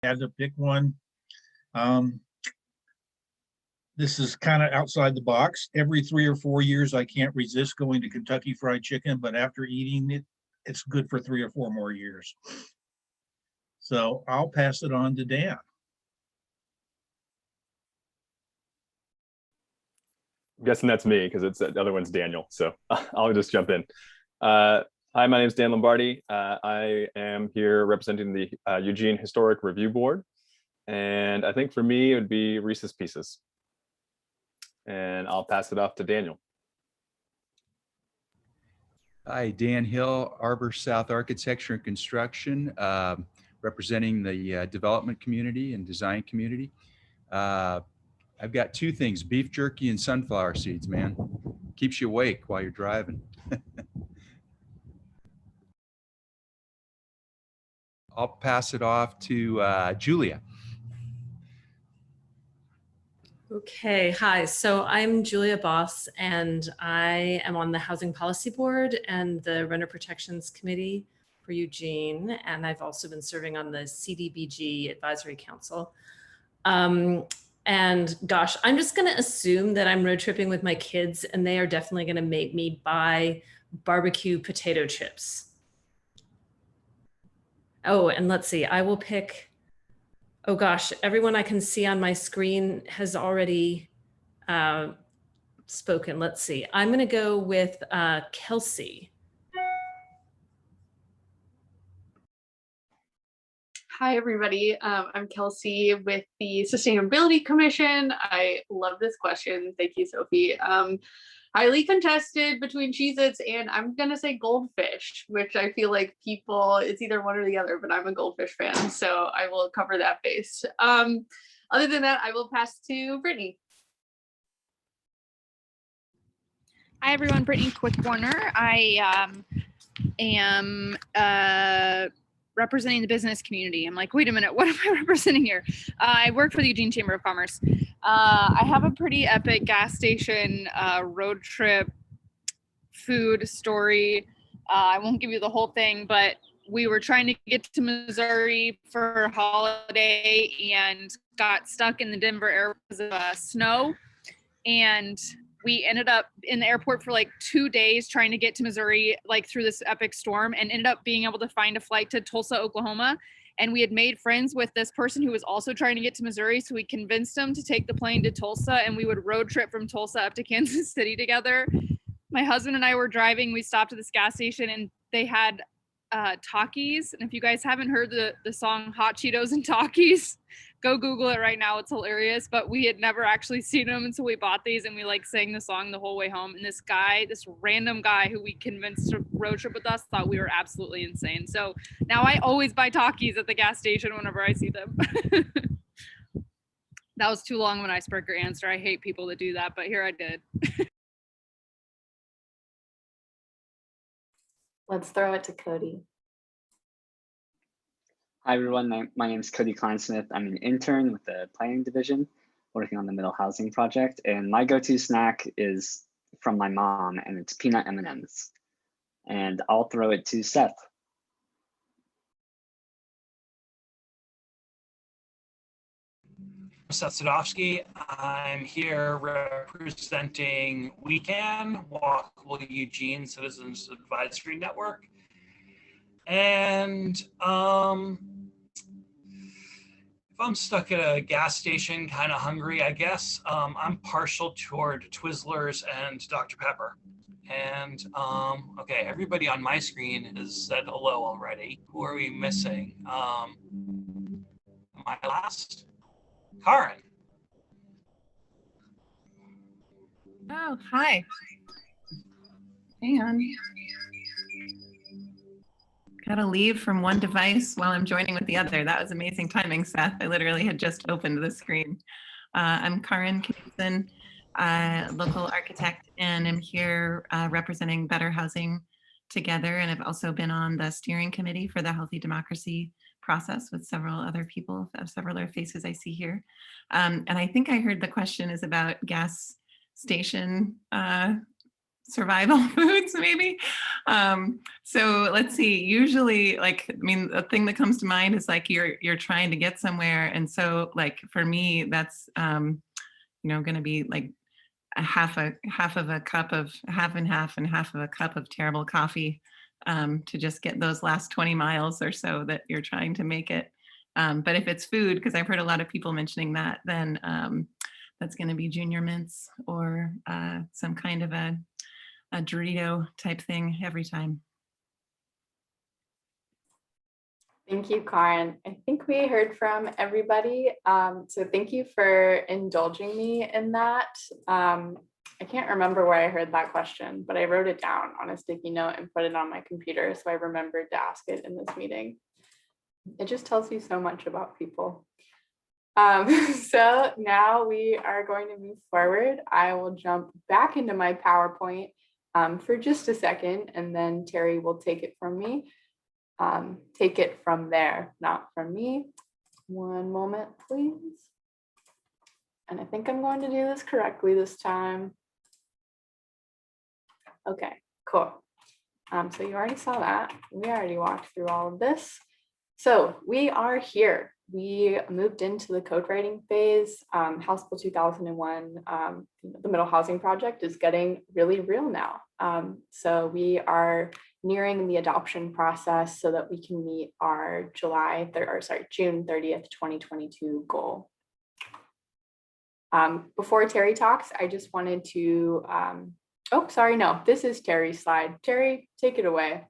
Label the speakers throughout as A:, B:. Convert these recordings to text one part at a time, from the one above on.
A: had to pick one. Um, this is kind of outside the box. Every 3 or 4 years, I can't resist going to Kentucky Fried Chicken, but after eating it, it's good for 3 or 4 more years. So I'll pass it on to Dan.
B: I'm guessing that's me because it's the other one's Daniel. So I'll just jump in. Hi, my name is Dan Lombardi. I am here representing the Eugene Historic Review Board. And I think for me, it would be Reese's Pieces. And I'll pass it off to Daniel.
C: Hi, Dan Hill, Arbor South Architecture and Construction, representing the development community and design community. I've got 2 things, beef jerky and sunflower seeds, man. Keeps you awake while you're driving. I'll pass it off to Julia.
D: Okay, hi. So I'm Julia Boss, and I am on the Housing Policy Board and the Renter Protections Committee for Eugene, and I've also been serving on the CDBG Advisory Council. And gosh, I'm just going to assume that I'm road tripping with my kids, and they are definitely going to make me buy barbecue potato chips. Oh, and let's see, I will pick. Oh gosh, everyone I can see on my screen has already spoken. Let's see. I'm going to go with Kelsey.
E: Hi, everybody. I'm Kelsey with the Sustainability Commission. I love this question. Thank you, Sophie. Highly contested between Cheez-Its and I'm going to say Goldfish, which I feel like it's either one or the other, but I'm a Goldfish fan, so I will cover that base. Other than that, I will pass to Brittany.
F: Hi, everyone. Brittany Quick-Warner. I am representing the business community. I'm like, wait a minute, what am I representing here? I work for the Eugene Chamber of Commerce. I have a pretty epic gas station road trip food story. I won't give you the whole thing, but we were trying to get to Missouri for a holiday and got stuck in the Denver airport because of snow. And we ended up in the airport for like 2 days trying to get to Missouri, like through this epic storm, and ended up being able to find a flight to Tulsa, Oklahoma. And we had made friends with this person who was also trying to get to Missouri. So we convinced him to take the plane to Tulsa, and we would road trip from Tulsa up to Kansas City together. My husband and I were driving. We stopped at this gas station and they had Takis. And if you guys haven't heard the song Hot Cheetos and Takis, go Google it right now. It's hilarious. But we had never actually seen them. And so we bought these and we like sang the song the whole way home. And this random guy who we convinced to road trip with us thought we were absolutely insane. So now I always buy Takis at the gas station whenever I see them. That was too long of an icebreaker answer. I hate people that do that, but here I did.
G: Let's throw it to Cody.
H: Hi, everyone. My name is Cody Kleinsmith. I'm an intern with the planning division working on the middle housing project. And my go-to snack is from my mom, and it's peanut M&Ms. And I'll throw it to Seth.
I: Seth Sadowski. I'm here representing WeCan, Walkable Eugene Citizens Advisory Network. And if I'm stuck at a gas station, kind of hungry, I guess, I'm partial toward Twizzlers and Dr. Pepper. And okay, everybody on my screen has said hello already. Who are we missing? Am I last? Karen.
J: Oh, hi. Hang on. Gotta leave from one device while I'm joining with the other. That was amazing timing, Seth. I literally had just opened the screen. I'm Karen Knudsen, local architect, and I'm here representing Better Housing Together. And I've also been on the steering committee for the Healthy Democracy process with several other people, several other faces I see here. And I think I heard the question is about gas station survival foods maybe. So let's see, usually like, I mean, the thing that comes to mind is like you're trying to get somewhere. And so like for me, that's, going to be like half of a cup of half and half of a cup of terrible coffee to just get those last 20 miles or so that you're trying to make it. But if it's food, because I've heard a lot of people mentioning that, then that's going to be Junior Mints or some kind of a Dorito type thing every time.
G: Thank you, Karen. I think we heard from everybody. So thank you for indulging me in that. I can't remember where I heard that question, but I wrote it down on a sticky note and put it on my computer, so I remembered to ask it in this meeting. It just tells you so much about people. So now we are going to move forward. I will jump back into my PowerPoint for just a second, and then Terry will take it from me. Take it from there, not from me. One moment, please. And I think I'm going to do this correctly this time. Okay, cool. So you already saw that. We already walked through all of this. So we are here. We moved into the code writing phase. House Bill 2001, the middle housing project is getting really real now. So we are nearing the adoption process so that we can meet our June 30th, 2022 goal. Before Terry talks, I just wanted to, oh, sorry, no, this is Terry's slide. Terry, take it away.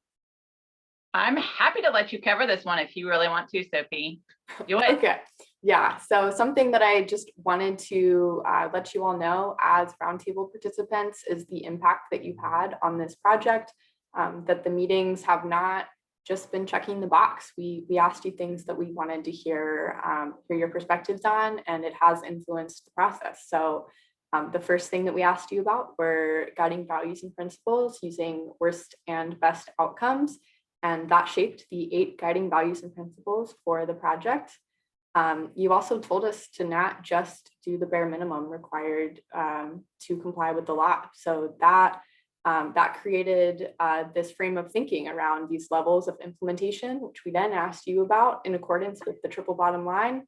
K: I'm happy to let you cover this one if you really want to, Sophie. Do it.
G: Okay. Yeah. So something that I just wanted to let you all know as Roundtable participants is the impact that you've had on this project, that the meetings have not just been checking the box. We asked you things that we wanted to hear your perspectives on, and it has influenced the process. So the first thing that we asked you about were guiding values and principles using worst and best outcomes. And that shaped the 8 guiding values and principles for the project. You also told us to not just do the bare minimum required to comply with the law. So that created this frame of thinking around these levels of implementation, which we then asked you about in accordance with the triple bottom line.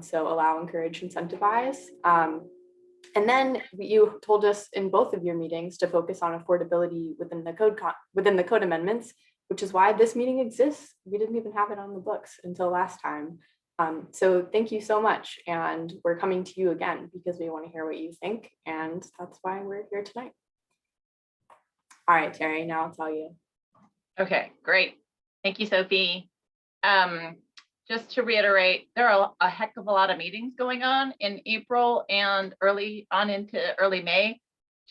G: So allow, encourage, incentivize. And then you told us in both of your meetings to focus on affordability within the code amendments, which is why this meeting exists. We didn't even have it on the books until last time. So thank you so much. And we're coming to you again because we want to hear what you think. And that's why we're here tonight. All right, Terry, now I'll tell you.
K: Okay, great. Thank you, Sophie. Just to reiterate, there are a heck of a lot of meetings going on in April and early on into early May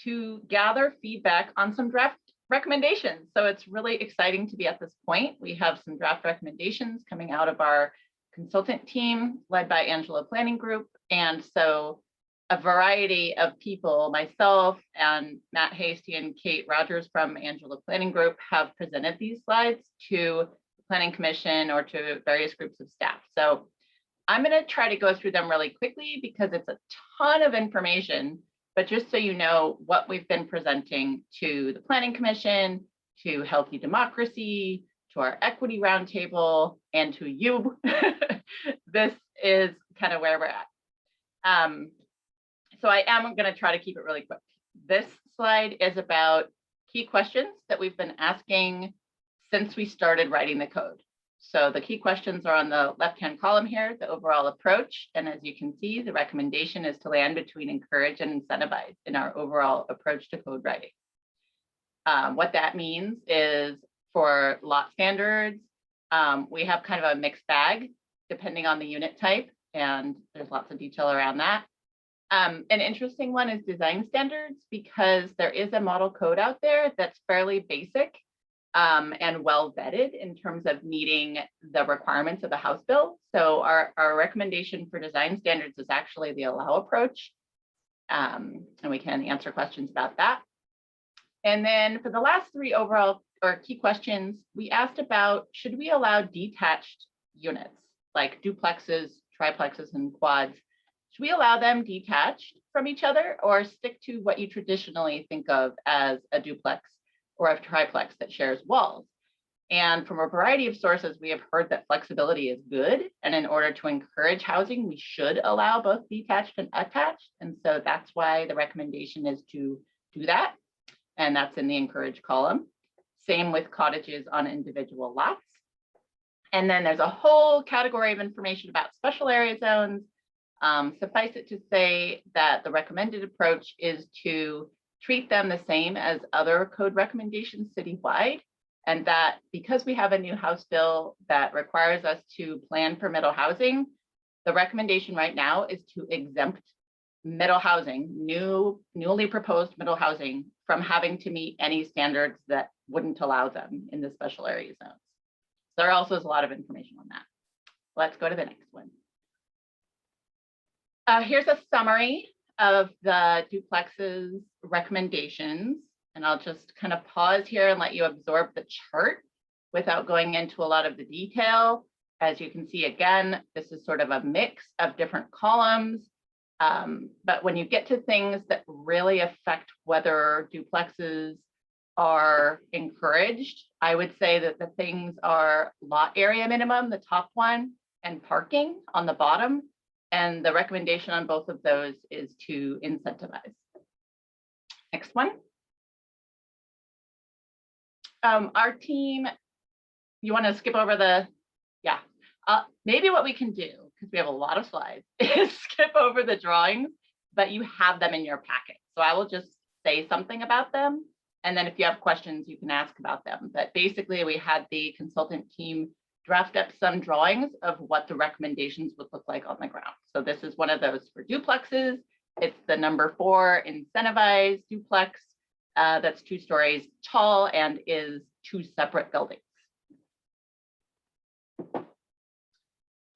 K: to gather feedback on some draft recommendations. So it's really exciting to be at this point. We have some draft recommendations coming out of our consultant team led by Angela Planning Group. And so a variety of people, myself and Matt Hasty and Kate Rogers from Angela Planning Group have presented these slides to the Planning Commission or to various groups of staff. So I'm going to try to go through them really quickly because it's a ton of information. But just so you know what we've been presenting to the Planning Commission, to Healthy Democracy, to our Equity Roundtable, and to you, this is kind of where we're at. So I am going to try to keep it really quick. This slide is about key questions that we've been asking since we started writing the code. So the key questions are on the left-hand column here, the overall approach. And as you can see, the recommendation is to land between encourage and incentivize in our overall approach to code writing. What that means is for lot standards, we have kind of a mixed bag depending on the unit type, and there's lots of detail around that. An interesting one is design standards because there is a model code out there that's fairly basic and well vetted in terms of meeting the requirements of the House bill. So our recommendation for design standards is actually the allow approach. And we can answer questions about that. And then for the last 3 overall or key questions, we asked about, should we allow detached units like duplexes, triplexes, and quads? should we allow them detached from each other or stick to what you traditionally think of as a duplex or a triplex that shares walls? And from a variety of sources, we have heard that flexibility is good. And in order to encourage housing, we should allow both detached and attached. And so that's why the recommendation is to do that. And that's in the encourage column. Same with cottages on individual lots. And then there's a whole category of information about special area zones. Suffice it to say that the recommended approach is to treat them the same as other code recommendations citywide. And that because we have a new House bill that requires us to plan for middle housing, the recommendation right now is to exempt middle housing, newly proposed middle housing, from having to meet any standards that wouldn't allow them in the special area zones. There also is a lot of information on that. Let's go to the next one. Here's a summary of the duplexes recommendations. And I'll just kind of pause here and let you absorb the chart without going into a lot of the detail. As you can see, again, this is sort of a mix of different columns. But when you get to things that really affect whether duplexes are encouraged, I would say that the things are lot area minimum, the top one, and parking on the bottom. And the recommendation on both of those is to incentivize. Next one. Our team, you want to skip over the, yeah, maybe what we can do, because we have a lot of slides, is skip over the drawings, but you have them in your packet. So I will just say something about them. And then if you have questions, you can ask about them. But basically, we had the consultant team draft up some drawings of what the recommendations would look like on the ground. So this is one of those for duplexes. It's the number 4 incentivized duplex. That's 2 stories tall and is 2 separate buildings.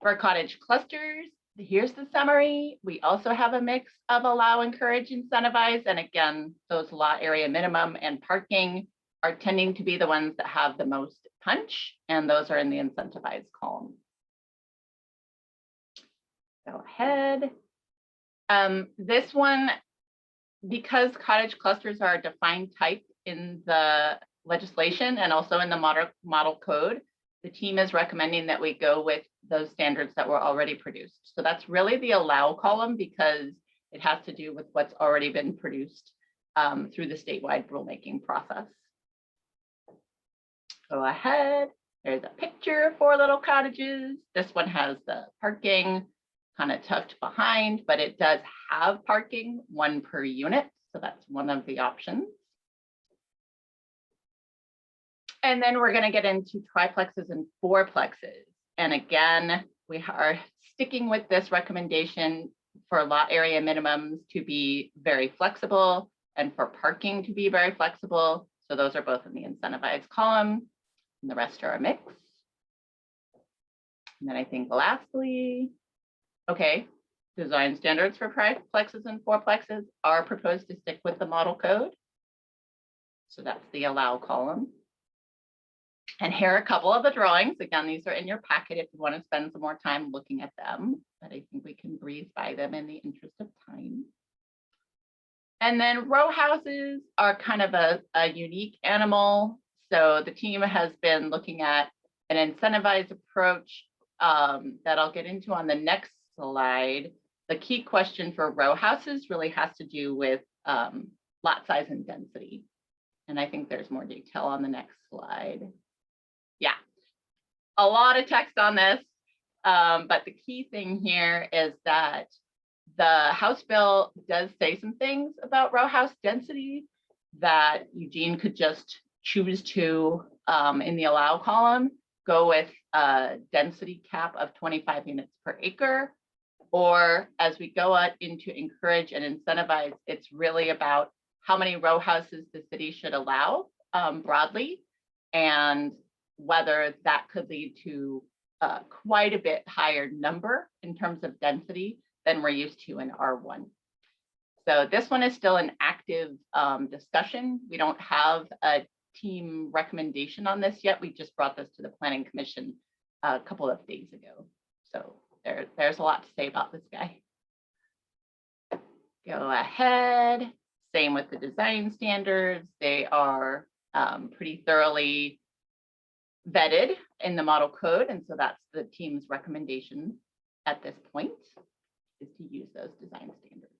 K: For cottage clusters, here's the summary. We also have a mix of allow, encourage, incentivize. And again, those lot area minimum and parking are tending to be the ones that have the most punch, and those are in the incentivized column. Go ahead. This one, because cottage clusters are a defined type in the legislation and also in the model code, the team is recommending that we go with those standards that were already produced. So that's really the allow column because it has to do with what's already been produced through the statewide rulemaking process. Go ahead. There's a picture of 4 little cottages. This one has the parking kind of tucked behind, but it does have parking, 1 per unit. So that's one of the options. And then we're going to get into triplexes and fourplexes. And again, we are sticking with this recommendation for lot area minimums to be very flexible and for parking to be very flexible. So those are both in the incentivized column, and the rest are a mix. And then I think lastly, okay, design standards for triplexes and fourplexes are proposed to stick with the model code. So that's the allow column. And here are a couple of the drawings. Again, these are in your packet if you want to spend some more time looking at them, but I think we can breeze by them in the interest of time. And then row houses are kind of a unique animal. So the team has been looking at an incentivized approach that I'll get into on the next slide. The key question for row houses really has to do with lot size and density. And I think there's more detail on the next slide. Yeah, a lot of text on this, but the key thing here is that the House bill does say some things about row house density that Eugene could just choose to, in the allow column, go with a density cap of 25 units per acre. Or as we go out into encourage and incentivize, it's really about how many row houses the city should allow broadly, and whether that could lead to quite a bit higher number in terms of density than we're used to in R1. So this one is still an active discussion. We don't have a team recommendation on this yet. We just brought this to the Planning Commission a couple of days ago. So there's a lot to say about this guy. go ahead. Same with the design standards. They are pretty thoroughly vetted in the model code. And so that's the team's recommendation at this point, is to use those design standards.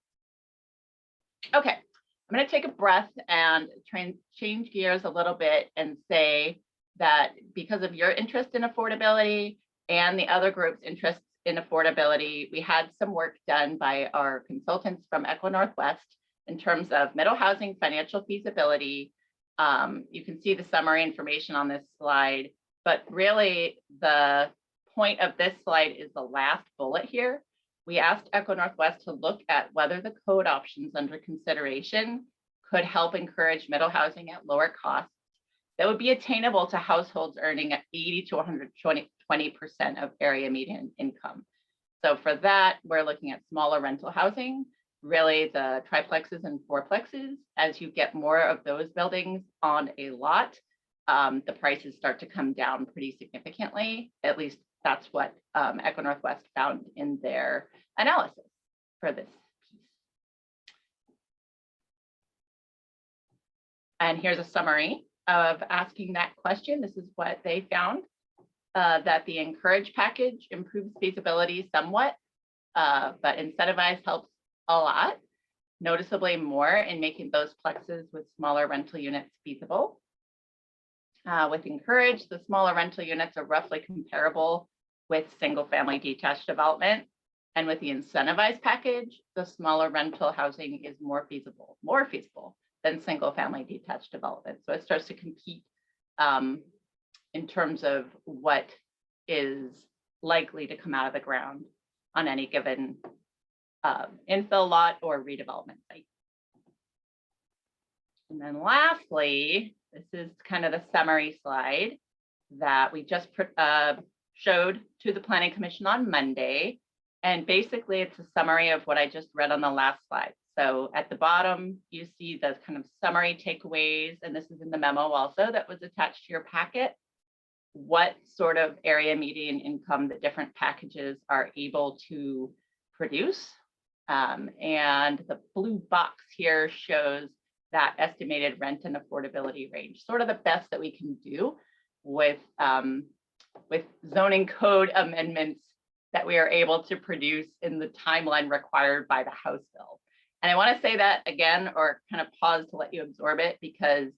K: Okay, I'm going to take a breath and try and change gears a little bit and say that because of your interest in affordability and the other group's interests in affordability, we had some work done by our consultants from Echo Northwest in terms of middle housing financial feasibility. You can see the summary information on this slide, but really the point of this slide is the last bullet here. We asked Echo Northwest to look at whether the code options under consideration could help encourage middle housing at lower costs that would be attainable to households earning at 80 to 120% of area median income. So for that, we're looking at smaller rental housing, really the triplexes and fourplexes. As you get more of those buildings on a lot, the prices start to come down pretty significantly. At least that's what Echo Northwest found in their analysis for this piece. And here's a summary of asking that question. This is what they found, that the encourage package improves feasibility somewhat, but incentivize helps a lot, noticeably more in making those plexes with smaller rental units feasible. With encourage, the smaller rental units are roughly comparable with single family detached development. And with the incentivized package, the smaller rental housing is more feasible than single family detached development. So it starts to compete in terms of what is likely to come out of the ground on any given infill lot or redevelopment site. And then lastly, this is kind of the summary slide that we just showed to the Planning Commission on Monday. And basically it's a summary of what I just read on the last slide. So at the bottom, you see the kind of summary takeaways, and this is in the memo also that was attached to your packet, what sort of area median income the different packages are able to produce. And the blue box here shows that estimated rent and affordability range, sort of the best that we can do with zoning code amendments that we are able to produce in the timeline required by the House bill. And I want to say that again, or kind of pause to let you absorb it, because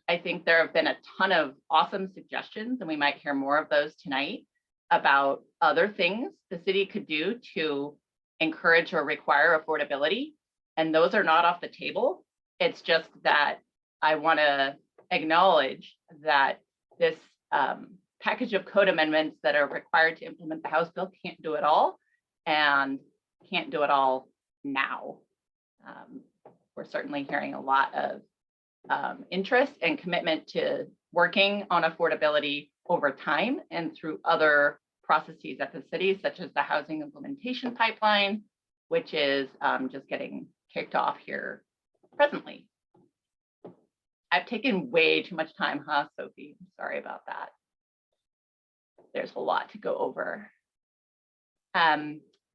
K: I think there have been a ton of awesome suggestions, and we might hear more of those tonight, about other things the city could do to encourage or require affordability. And those are not off the table. It's just that I want to acknowledge that this package of code amendments that are required to implement the House bill can't do it all, and can't do it all now. We're certainly hearing a lot of interest and commitment to working on affordability over time and through other processes at the city, such as the housing implementation pipeline, which is just getting kicked off here presently. I've taken way too much time, huh, Sophie? Sorry about that. There's a lot to go over.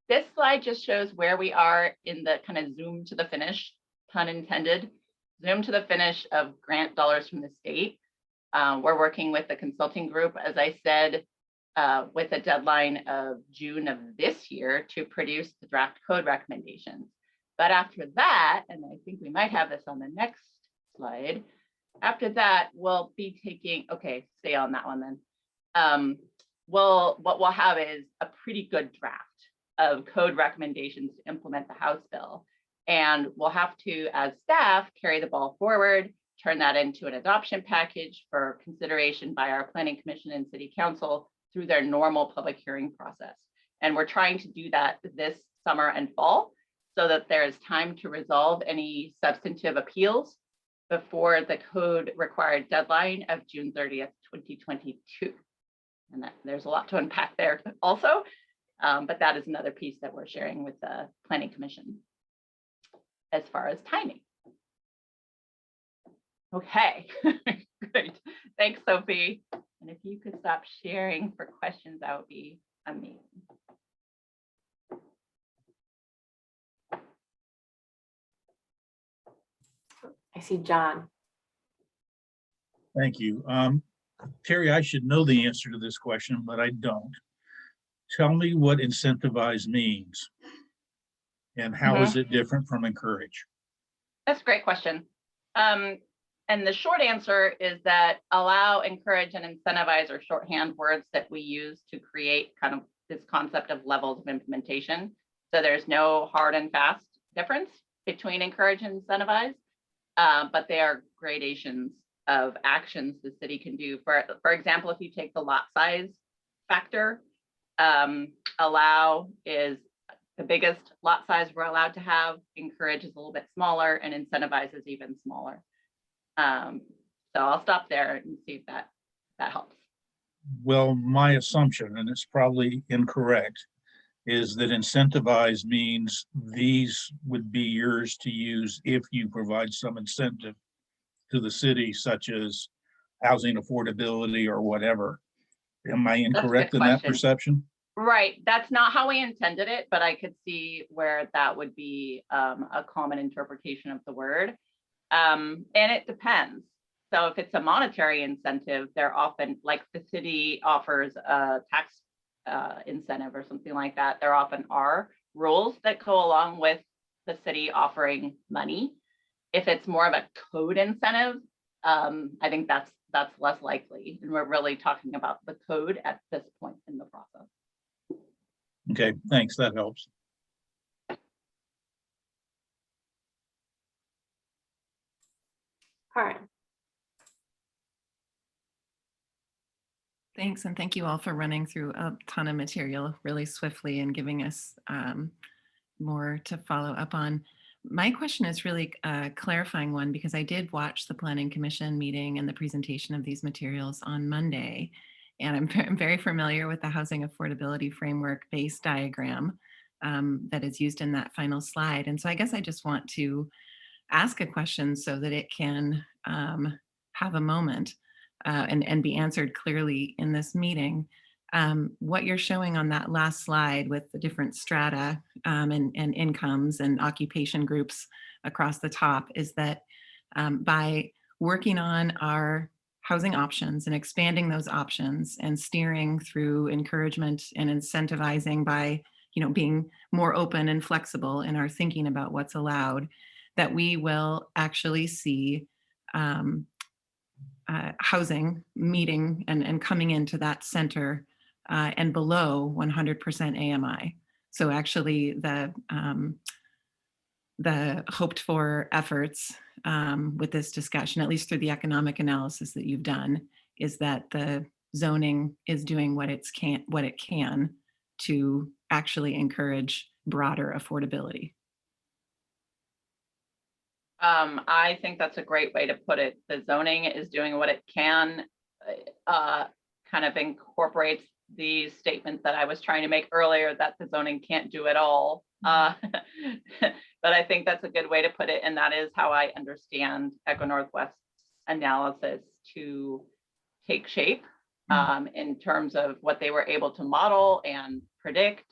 K: This slide just shows where we are in the kind of zoom to the finish, pun intended, zoom to the finish of grant dollars from the state. We're working with the consulting group, as I said, with a deadline of June of this year to produce the draft code recommendations. But after that, and I think we might have this on the next slide, after that, we'll be taking, okay, stay on that one then. What we'll have is a pretty good draft of code recommendations to implement the House bill. And we'll have to, as staff, carry the ball forward, turn that into an adoption package for consideration by our Planning Commission and City Council through their normal public hearing process. And we're trying to do that this summer and fall so that there's time to resolve any substantive appeals before the code required deadline of June 30th, 2022. And there's a lot to unpack there also, but that is another piece that we're sharing with the Planning Commission as far as timing. Okay, great. Thanks, Sophie. And if you could stop sharing for questions, that would be amazing.
G: I see John.
A: Thank you. Terry, I should know the answer to this question, but I don't. Tell me what incentivize means and how is it different from encourage?
K: That's a great question. And the short answer is that allow, encourage, and incentivize are shorthand words that we use to create kind of this concept of levels of implementation. So there's no hard and fast difference between encourage and incentivize, but they are gradations of actions the city can do. For example, if you take the lot size factor, allow is the biggest lot size we're allowed to have, encourage is a little bit smaller, and incentivize is even smaller. So I'll stop there and see if that helps.
A: Well, my assumption, and it's probably incorrect, is that incentivize means these would be yours to use if you provide some incentive to the city, such as housing affordability or whatever. Am I incorrect in that perception?
K: Right, that's not how we intended it, but I could see where that would be a common interpretation of the word. And it depends. So if it's a monetary incentive, they're often, like the city offers a tax incentive or something like that, there often are rules that go along with the city offering money. If it's more of a code incentive, I think that's less likely. And we're really talking about the code at this point in the process.
A: Okay, thanks, that helps.
G: All right.
J: Thanks, and thank you all for running through a ton of material really swiftly and giving us more to follow up on. My question is really a clarifying one because I did watch the Planning Commission meeting and the presentation of these materials on Monday, and I'm very familiar with the Housing Affordability Framework base diagram that is used in that final slide. And so I guess I just want to ask a question so that it can have a moment and be answered clearly in this meeting. What you're showing on that last slide with the different strata and incomes and occupation groups across the top is that by working on our housing options and expanding those options and steering through encouragement and incentivizing by being more open and flexible in our thinking about what's allowed, that we will actually see housing meeting and coming into that center and below 100% AMI. So actually the hoped for efforts with this discussion, at least through the economic analysis that you've done, is that the zoning is doing what it can to actually encourage broader affordability.
K: I think that's a great way to put it. The zoning is doing what it can, kind of incorporates the statement that I was trying to make earlier that the zoning can't do it all. But I think that's a good way to put it. And that is how I understand Echo Northwest's analysis to take shape in terms of what they were able to model and predict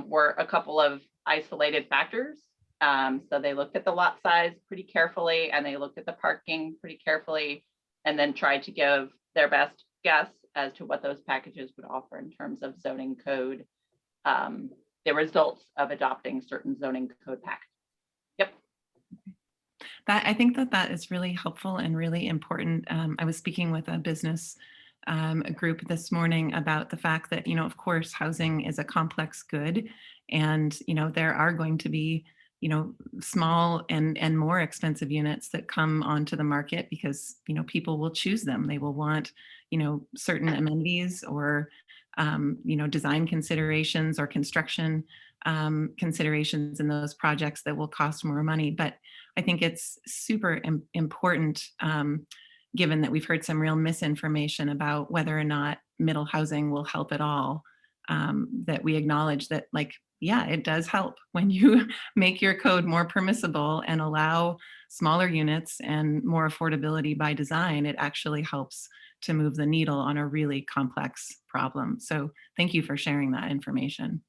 K: were a couple of isolated factors. So they looked at the lot size pretty carefully and they looked at the parking pretty carefully and then tried to give their best guess as to what those packages would offer in terms of zoning code, the results of adopting certain zoning code packages. Yep.
J: I think that is really helpful and really important. I was speaking with a business group this morning about the fact that, of course, housing is a complex good and, there are going to be small and more expensive units that come onto the market because, people will choose them. They will want, certain amenities or, design considerations or construction considerations in those projects that will cost more money. But I think it's super important, given that we've heard some real misinformation about whether or not middle housing will help at all, that we acknowledge that, yeah, it does help when you make your code more permissible and allow smaller units and more affordability by design. It actually helps to move the needle on a really complex problem. So thank you for sharing that information.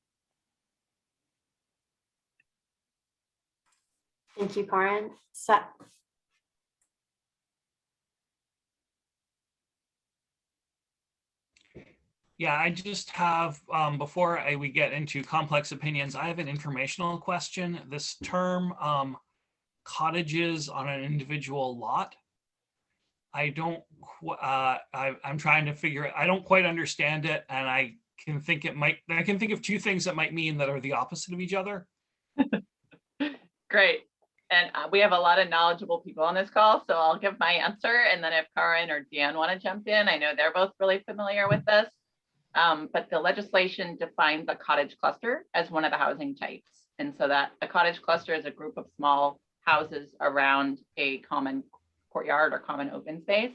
G: Thank you, Karin. Seth.
I: Yeah, I just have, before we get into complex opinions, I have an informational question. This term, cottages on an individual lot, I don't, I'm trying to figure it, I don't quite understand it, and I can think of two things that might mean that are the opposite of each other.
K: Great. And we have a lot of knowledgeable people on this call, so I'll give my answer. And then if Karin or Dan want to jump in, I know they're both really familiar with this. But the legislation defines a cottage cluster as one of the housing types. And so that a cottage cluster is a group of small houses around a common courtyard or common open space.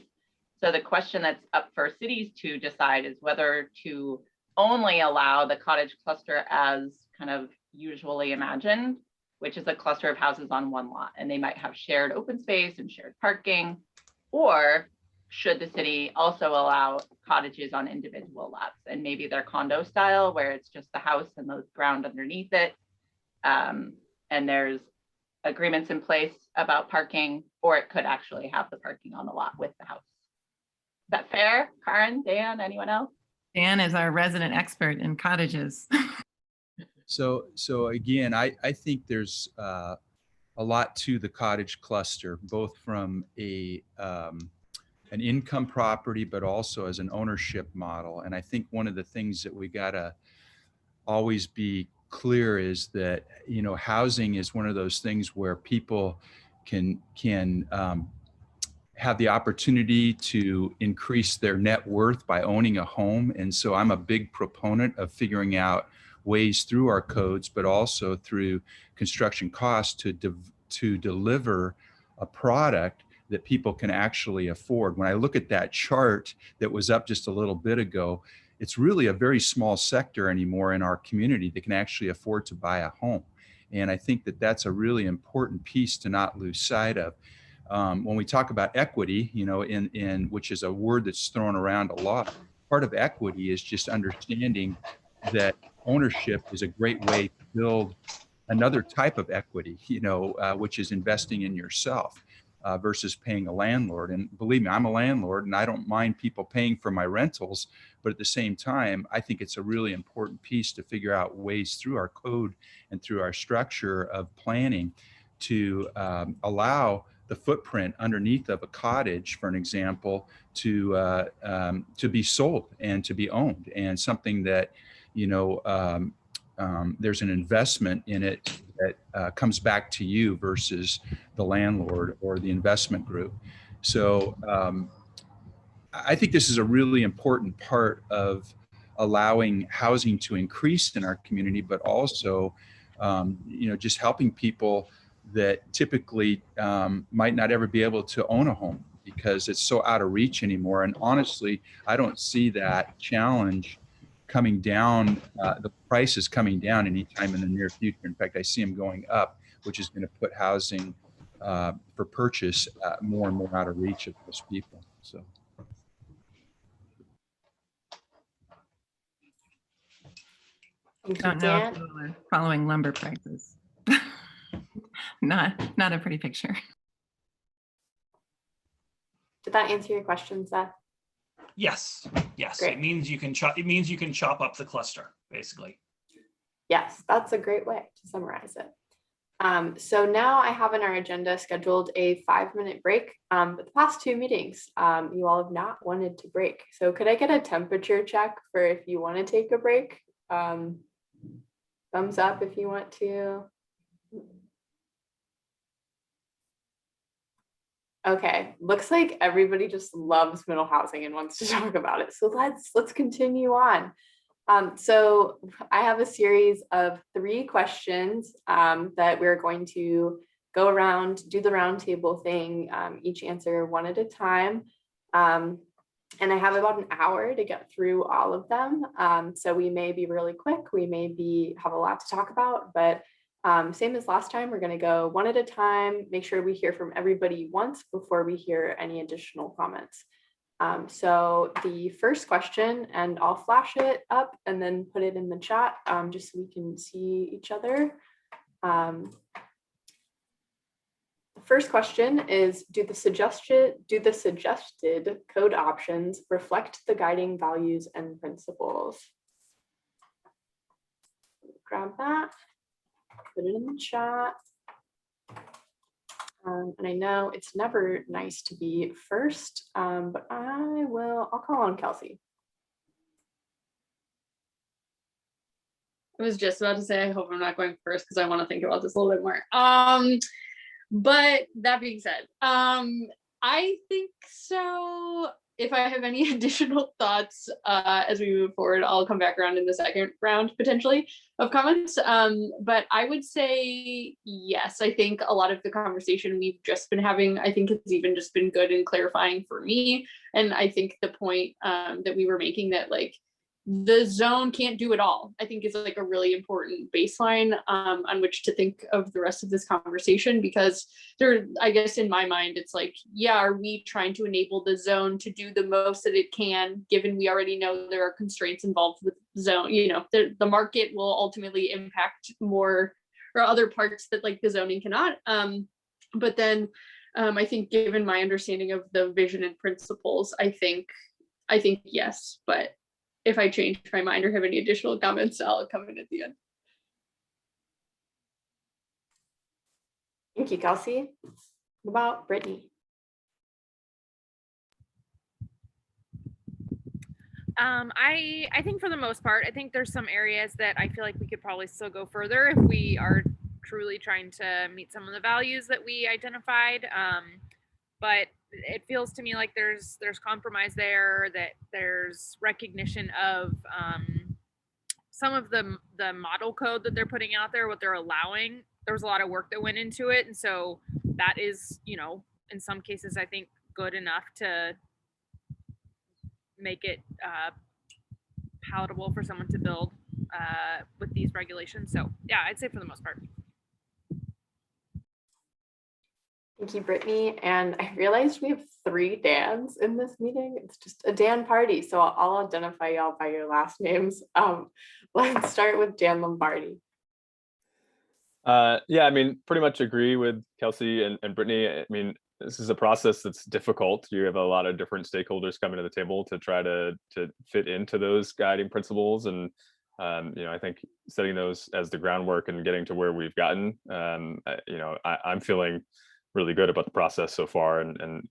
K: So the question that's up for cities to decide is whether to only allow the cottage cluster as kind of usually imagined, which is a cluster of houses on one lot, and they might have shared open space and shared parking, or should the city also allow cottages on individual lots, and maybe they're condo style where it's just the house and the ground underneath it, and there's agreements in place about parking, or it could actually have the parking on the lot with the house. Is that fair? Karin, Dan, anyone else?
J: Dan is our resident expert in cottages.
C: So again, I think there's a lot to the cottage cluster, both from an income property, but also as an ownership model. And I think one of the things that we gotta always be clear is that, you know, housing is one of those things where people can have the opportunity to increase their net worth by owning a home. And so I'm a big proponent of figuring out ways through our codes, but also through construction costs to deliver a product that people can actually afford. When I look at that chart that was up just a little bit ago, it's really a very small sector anymore in our community that can actually afford to buy a home. And I think that that's a really important piece to not lose sight of. When we talk about equity, you know, which is a word that's thrown around a lot, part of equity is just understanding that ownership is a great way to build another type of equity, you know, which is investing in yourself versus paying a landlord. And believe me, I'm a landlord and I don't mind people paying for my rentals, but at the same time, I think it's a really important piece to figure out ways through our code and through our structure of planning to allow the footprint underneath of a cottage, for an example, to be sold and to be owned, and something that, you know, there's an investment in it that comes back to you versus the landlord or the investment group. So I think this is a really important part of allowing housing to increase in our community, but also, you know, just helping people that typically might not ever be able to own a home because it's so out of reach anymore. And honestly, I don't see that challenge coming down, the prices coming down anytime in the near future. In fact, I see them going up, which is going to put housing for purchase more and more out of reach of most people. So.
J: Don't know if people are following lumber prices. Not a pretty picture.
G: Did that answer your question, Seth?
I: Yes, yes.
G: Great.
I: It means you can chop up the cluster, basically.
G: Yes, that's a great way to summarize it. So now I have on our agenda scheduled a 5-minute break. But the past 2 meetings, you all have not wanted to break. So could I get a temperature check for if you want to take a break? Thumbs up if you want to. Okay, looks like everybody just loves middle housing and wants to talk about it. So let's continue on. So I have a series of 3 questions that we're going to go around, do the roundtable thing, each answer one at a time. And I have about an hour to get through all of them. So we may be really quick, we may have a lot to talk about, but same as last time, we're going to go one at a time, make sure we hear from everybody once before we hear any additional comments. So the first question, and I'll flash it up and then put it in the chat just so we can see each other. The First question is, do the suggested code options reflect the guiding values and principles? Grab that, put it in the chat. And I know it's never nice to be first, but I'll call on Kelsey.
E: I was just about to say, I hope I'm not going first because I want to think about this a little bit more. But that being said, I think so. If I have any additional thoughts as we move forward, I'll come back around in the second round potentially of comments. But I would say yes. I think a lot of the conversation we've just been having, I think has even just been good and clarifying for me. And I think the point that we were making that like the zone can't do it all, I think is like a really important baseline on which to think of the rest of this conversation, because there, I guess in my mind, it's like, yeah, are we trying to enable the zone to do the most that it can, given we already know there are constraints involved with zone, you know, the market will ultimately impact more or other parts that like the zoning cannot. But then I think given my understanding of the vision and principles, I think yes, but if I change my mind or have any additional comments, I'll come in at the end.
G: Thank you, Kelsey. What about Brittany?
F: I think for the most part, I think there's some areas that I feel like we could probably still go further if we are truly trying to meet some of the values that we identified. But it feels to me like there's compromise there, that there's recognition of some of the model code that they're putting out there, what they're allowing. There was a lot of work that went into it, and so that is, you know, in some cases I think good enough to make it palatable for someone to build with these regulations. So yeah, I'd say for the most part.
G: Thank you, Brittany. And I realized we have 3 Dans in this meeting. It's just a Dan party. So I'll identify y'all by your last names. Let's start with Dan Lombardi.
B: Yeah, I mean, pretty much agree with Kelsey and Brittany. I mean, this is a process that's difficult. You have a lot of different stakeholders coming to the table to try to fit into those guiding principles. And, you know, I think setting those as the groundwork and getting to where we've gotten, you know, I'm feeling really good about the process so far, and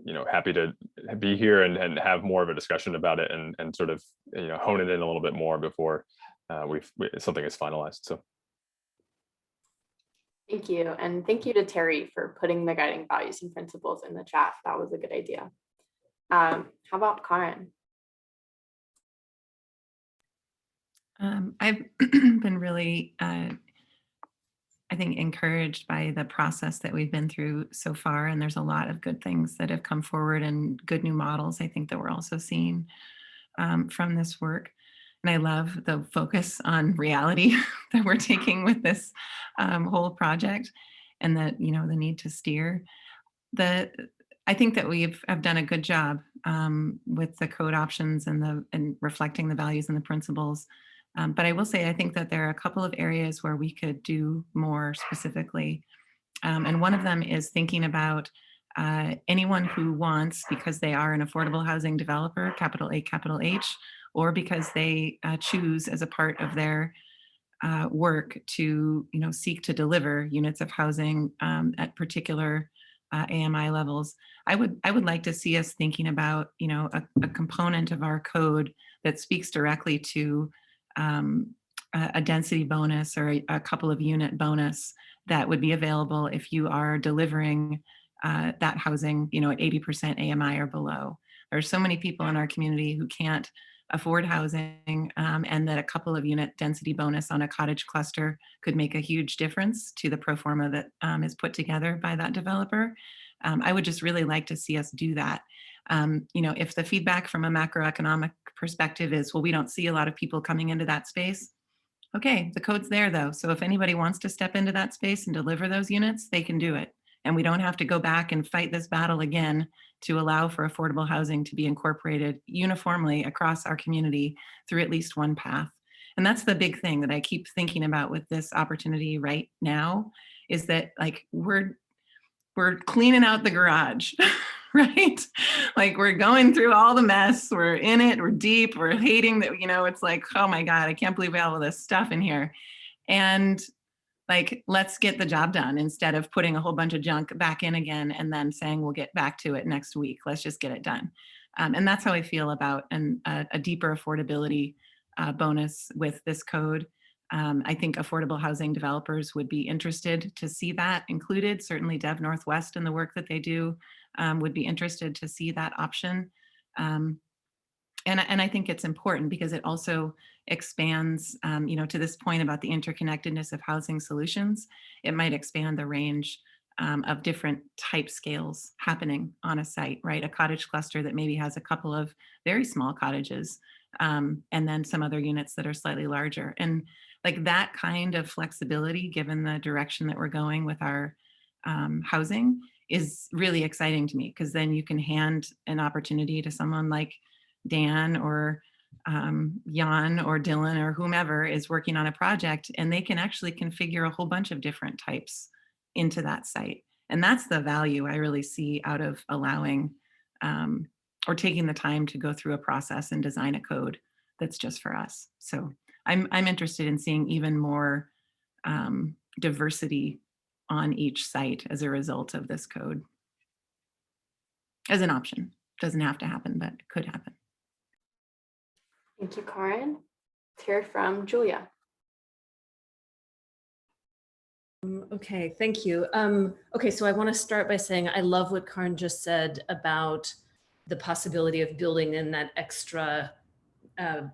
B: you know, happy to be here and have more of a discussion about it and sort of, you know, hone it in a little bit more before something is finalized. So
G: thank you. And thank you to Terry for putting the guiding values and principles in the chat. That was a good idea. How about Karen?
J: I've been really, I think, encouraged by the process that we've been through so far. And there's a lot of good things that have come forward and good new models, I think, that we're also seeing from this work. And I love the focus on reality that we're taking with this whole project, and that, you know, the need to steer. I think that have done a good job with the code options and reflecting the values and the principles. But I will say, I think that there are a couple of areas where we could do more specifically. And one of them is thinking about anyone who wants, because they are an affordable housing developer, capital A, capital H, or because they choose as a part of their work to, you know, seek to deliver units of housing at particular AMI levels. I would like to see us thinking about, you know, a component of our code that speaks directly to a density bonus or a couple of unit bonus that would be available if you are delivering that housing, you know, at 80% AMI or below. There are so many people in our community who can't afford housing, and that a couple of unit density bonus on a cottage cluster could make a huge difference to the pro forma that is put together by that developer. I would just really like to see us do that. You know, if the feedback from a macroeconomic perspective is, well, we don't see a lot of people coming into that space. Okay, the code's there though. So if anybody wants to step into that space and deliver those units, they can do it. And we don't have to go back and fight this battle again to allow for affordable housing to be incorporated uniformly across our community through at least one path. And that's the big thing that I keep thinking about with this opportunity right now, is that, like, we're we're cleaning out the garage, right? Like we're going through all the mess. We're in it. We're deep. We're hating that, you know, it's like, oh my God, I can't believe we have all this stuff in here. And like, let's get the job done instead of putting a whole bunch of junk back in again and then saying we'll get back to it next week. Let's just get it done. And that's how I feel about a deeper affordability bonus with this code. I think affordable housing developers would be interested to see that included. Certainly Dev Northwest and the work that they do would be interested to see that option. And I think it's important because it also expands, you know, to this point about the interconnectedness of housing solutions. It might expand the range of different type scales happening on a site, right? A cottage cluster that maybe has a couple of very small cottages and then some other units that are slightly larger. And like that kind of flexibility, given the direction that we're going with our housing, is really exciting to me, because then you can hand an opportunity to someone like Dan or Jan or Dylan or whomever is working on a project, and they can actually configure a whole bunch of different types into that site. And that's the value I really see out of allowing or taking the time to go through a process and design a code that's just for us. So I'm interested in seeing even more diversity on each site as a result of this code. As an option. Doesn't have to happen, but it could happen.
G: Thank you, Karin. Let's hear from Julia.
D: Okay, thank you. Okay, so I want to start by saying I love what Karin just said about the possibility of building in that extra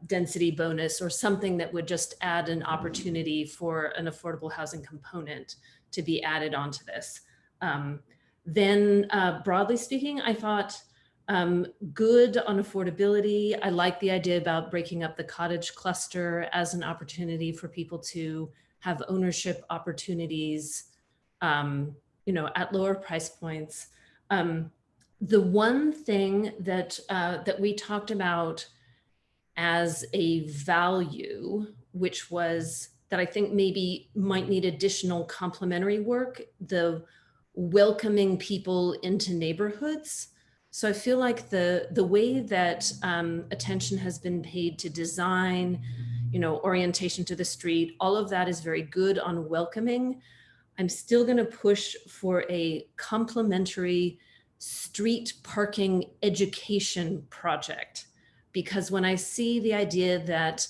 D: density bonus or something that would just add an opportunity for an affordable housing component to be added onto this. Then broadly speaking, I thought good on affordability. I like the idea about breaking up the cottage cluster as an opportunity for people to have ownership opportunities, you know, at lower price points. The one thing that that we talked about as a value, which was that I think maybe might need additional complementary work, the welcoming people into neighborhoods. So I feel like the way that attention has been paid to design, you know, orientation to the street, all of that is very good on welcoming. I'm still going to push for a complementary street parking education project, because when I see the idea that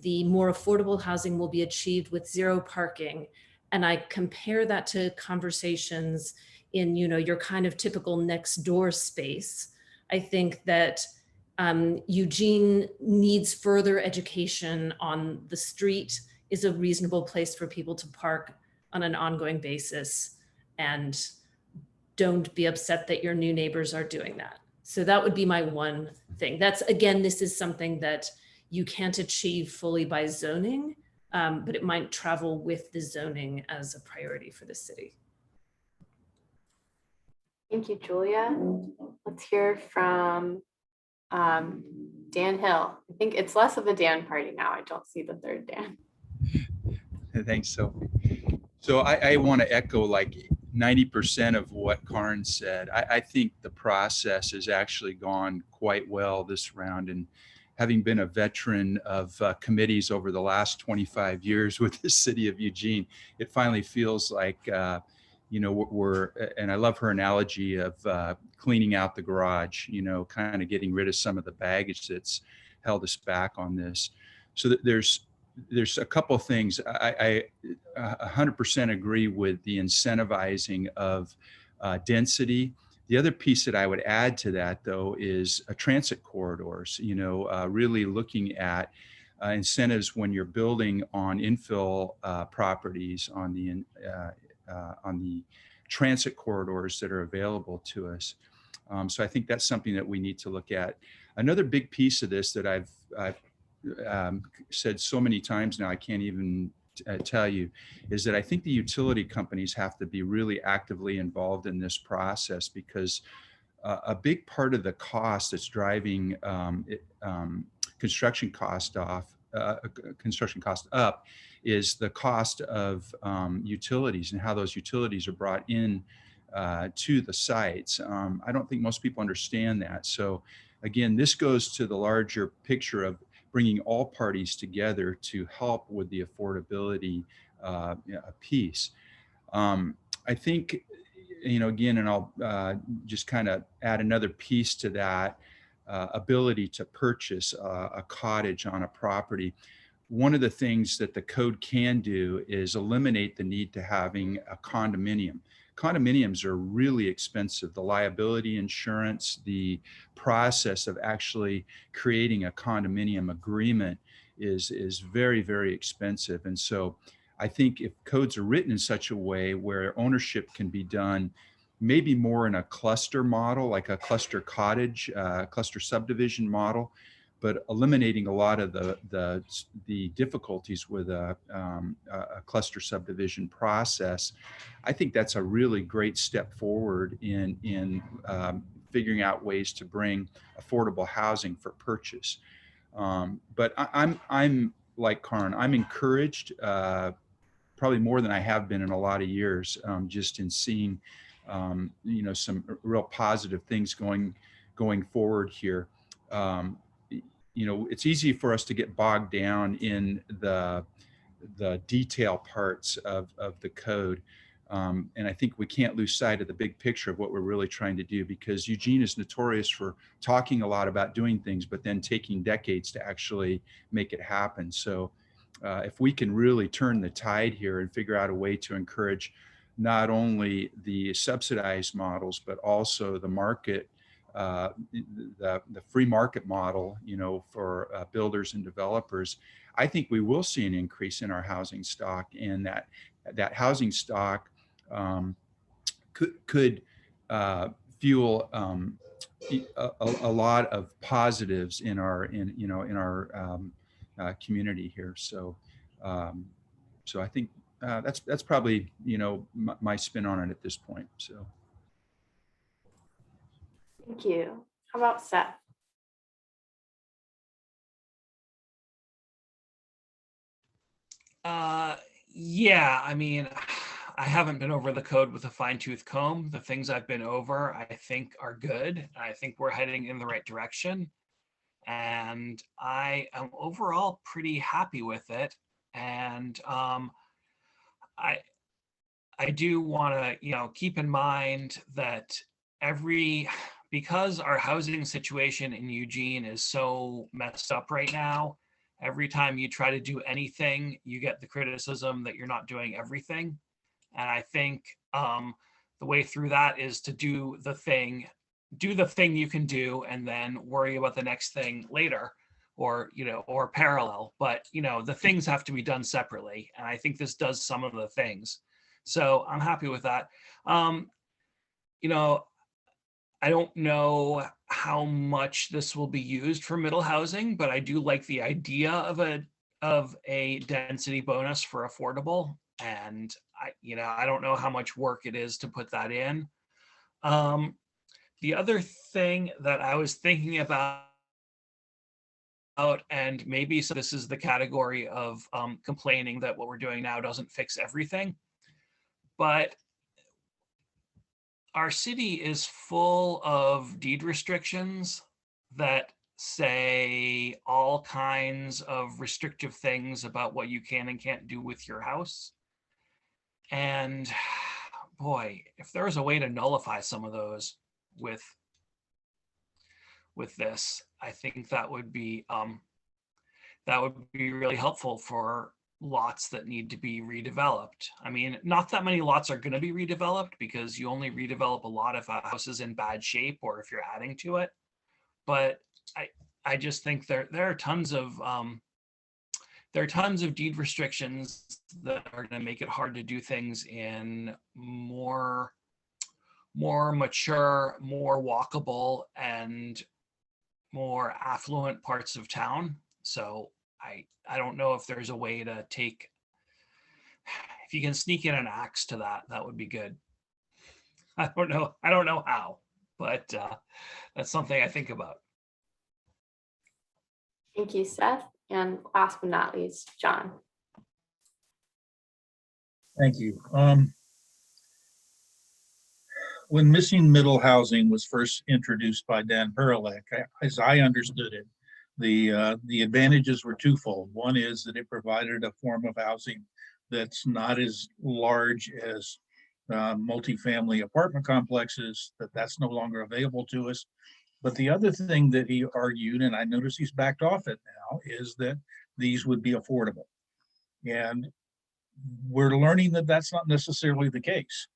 D: the more affordable housing will be achieved with zero parking, and I compare that to conversations in, you know, your kind of typical next door space, I think that Eugene needs further education on the street is a reasonable place for people to park on an ongoing basis, and don't be upset that your new neighbors are doing that. So that would be my one thing. That's, again, this is something that you can't achieve fully by zoning, but it might travel with the zoning as a priority for the city.
G: Thank you, Julia. Let's hear from Dan Hill. I think it's less of a Dan party now. I don't see the third Dan.
C: Thanks, Sophie. So I want to echo like 90% of what Karin said. I think the process has actually gone quite well this round. And having been a veteran of committees over the last 25 years with the city of Eugene, it finally feels like, you know, and I love her analogy of cleaning out the garage, you know, kind of getting rid of some of the baggage that's held us back on this. So that there's a couple of things. I 100% agree with the incentivizing of density. The other piece that I would add to that, though, is transit corridors, you know, really looking at incentives when you're building on infill properties on the transit corridors that are available to us. So I think that's something that we need to look at. Another big piece of this that I've said so many times now, I can't even tell you, is that I think the utility companies have to be really actively involved in this process, because a big part of the cost that's driving construction cost up is the cost of utilities and how those utilities are brought in to the sites. I don't think most people understand that. So again, this goes to the larger picture of bringing all parties together to help with the affordability piece. I think, again, and I'll just kind of add another piece to that, ability to purchase a cottage on a property. One of the things that the code can do is eliminate the need to having a condominium. Condominiums are really expensive. The liability insurance, the process of actually creating a condominium agreement is very, very expensive. And so I think if codes are written in such a way where ownership can be done maybe more in a cluster model, like a cluster cottage, cluster subdivision model, but eliminating a lot of the difficulties with a cluster subdivision process, I think that's a really great step forward in figuring out ways to bring affordable housing for purchase. But I'm like Karin, I'm encouraged, probably more than I have been in a lot of years, just in seeing some real positive things going forward here. It's easy for us to get bogged down in the detail parts of the code. And I think we can't lose sight of the big picture of what we're really trying to do, because Eugene is notorious for talking a lot about doing things, but then taking decades to actually make it happen. So if we can really turn the tide here and figure out a way to encourage not only the subsidized models, but also the market, the free market model, for builders and developers, I think we will see an increase in our housing stock, and that housing stock could fuel a lot of positives in our community here. So I think that's probably my spin on it at this point. So.
G: Thank you. How about Seth?
I: Yeah, I mean, I haven't been over the code with a fine-tooth comb. The things I've been over, I think, are good. I think we're heading in the right direction. And I am overall pretty happy with it. And I do want to, keep in mind that because our housing situation in Eugene is so messed up right now, every time you try to do anything, you get the criticism that you're not doing everything. And I think the way through that is to do the thing you can do, and then worry about the next thing later, or parallel. But the things have to be done separately, and I think this does some of the things. So I'm happy with that. I don't know how much this will be used for middle housing, but I do like the idea of a density bonus for affordable. And I don't know how much work it is to put that in. The other thing that I was thinking about, and maybe so this is the category of complaining that what we're doing now doesn't fix everything, but our city is full of deed restrictions that say all kinds of restrictive things about what you can and can't do with your house. And boy, if there was a way to nullify some of those with this, I think that would be really helpful for lots that need to be redeveloped. I mean, not that many lots are going to be redeveloped, because you only redevelop a lot if a house is in bad shape or if you're adding to it. But I just think there are tons of deed restrictions that are going to make it hard to do things in more mature, more walkable, and more affluent parts of town. So I don't know if there's a way to if you can sneak in an axe to that would be good. I don't know how, but that's something I think about.
G: Thank you, Seth. And last but not least, John.
A: Thank you. when missing middle housing was first introduced by Dan Perlek, as I understood it, the advantages were twofold. One is that it provided a form of housing that's not as large as multifamily apartment complexes, that's no longer available to us. But the other thing that he argued, and I notice he's backed off it now, is that these would be affordable. And we're learning that that's not necessarily the case,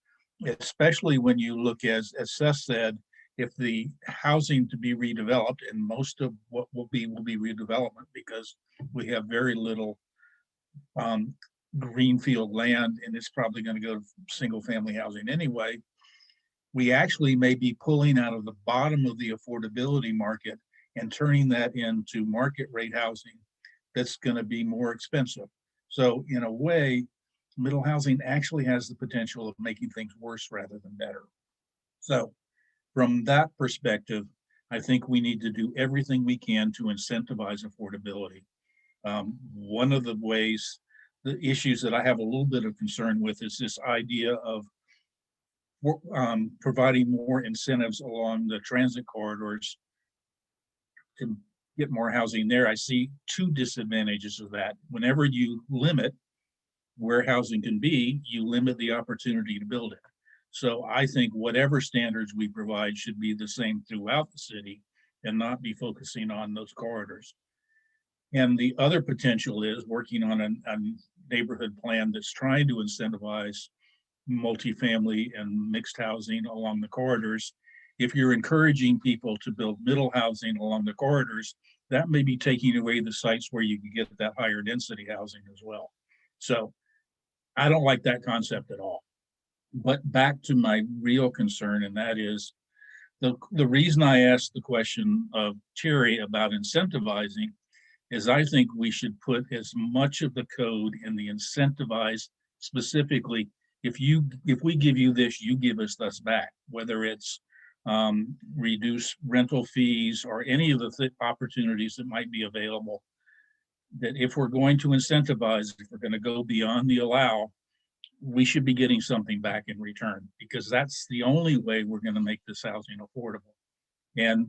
A: especially when you look, as Seth said, if the housing to be redeveloped, and most of what will be redevelopment, because we have very little greenfield land, and it's probably going to go to single family housing anyway. We actually may be pulling out of the bottom of the affordability market and turning that into market rate housing that's going to be more expensive. So in a way, middle housing actually has the potential of making things worse rather than better. So from that perspective, I think we need to do everything we can to incentivize affordability. One of the ways, the issues that I have a little bit of concern with is this idea of providing more incentives along the transit corridors to get more housing there. I see two disadvantages of that. Whenever you limit where housing can be, you limit the opportunity to build it. So I think whatever standards we provide should be the same throughout the city and not be focusing on those corridors. And the other potential is working on a neighborhood plan that's trying to incentivize multifamily and mixed housing along the corridors. If you're encouraging people to build middle housing along the corridors, that may be taking away the sites where you can get that higher density housing as well. So I don't like that concept at all. But back to my real concern, and that is the reason I asked the question of Terry about incentivizing is I think we should put as much of the code in the incentivize, specifically, if we give you this, you give us this back, whether it's reduce rental fees or any of the opportunities that might be available, that if we're going to incentivize, if we're going to go beyond the allow, we should be getting something back in return, because that's the only way we're going to make this housing affordable. And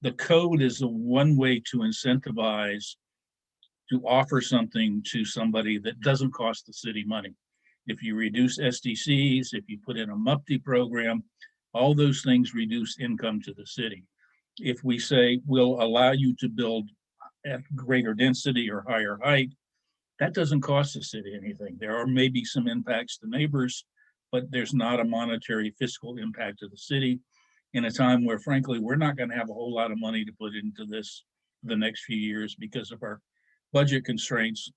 A: the code is the one way to incentivize, to offer something to somebody that doesn't cost the city money. If you reduce SDCs, if you put in a MUPTI program, all those things reduce income to the city. If we say we'll allow you to build at greater density or higher height, that doesn't cost the city anything. There are maybe some impacts to neighbors, but there's not a monetary fiscal impact to the city in a time where, frankly, we're not going to have a whole lot of money to put into this the next few years because of our budget constraints.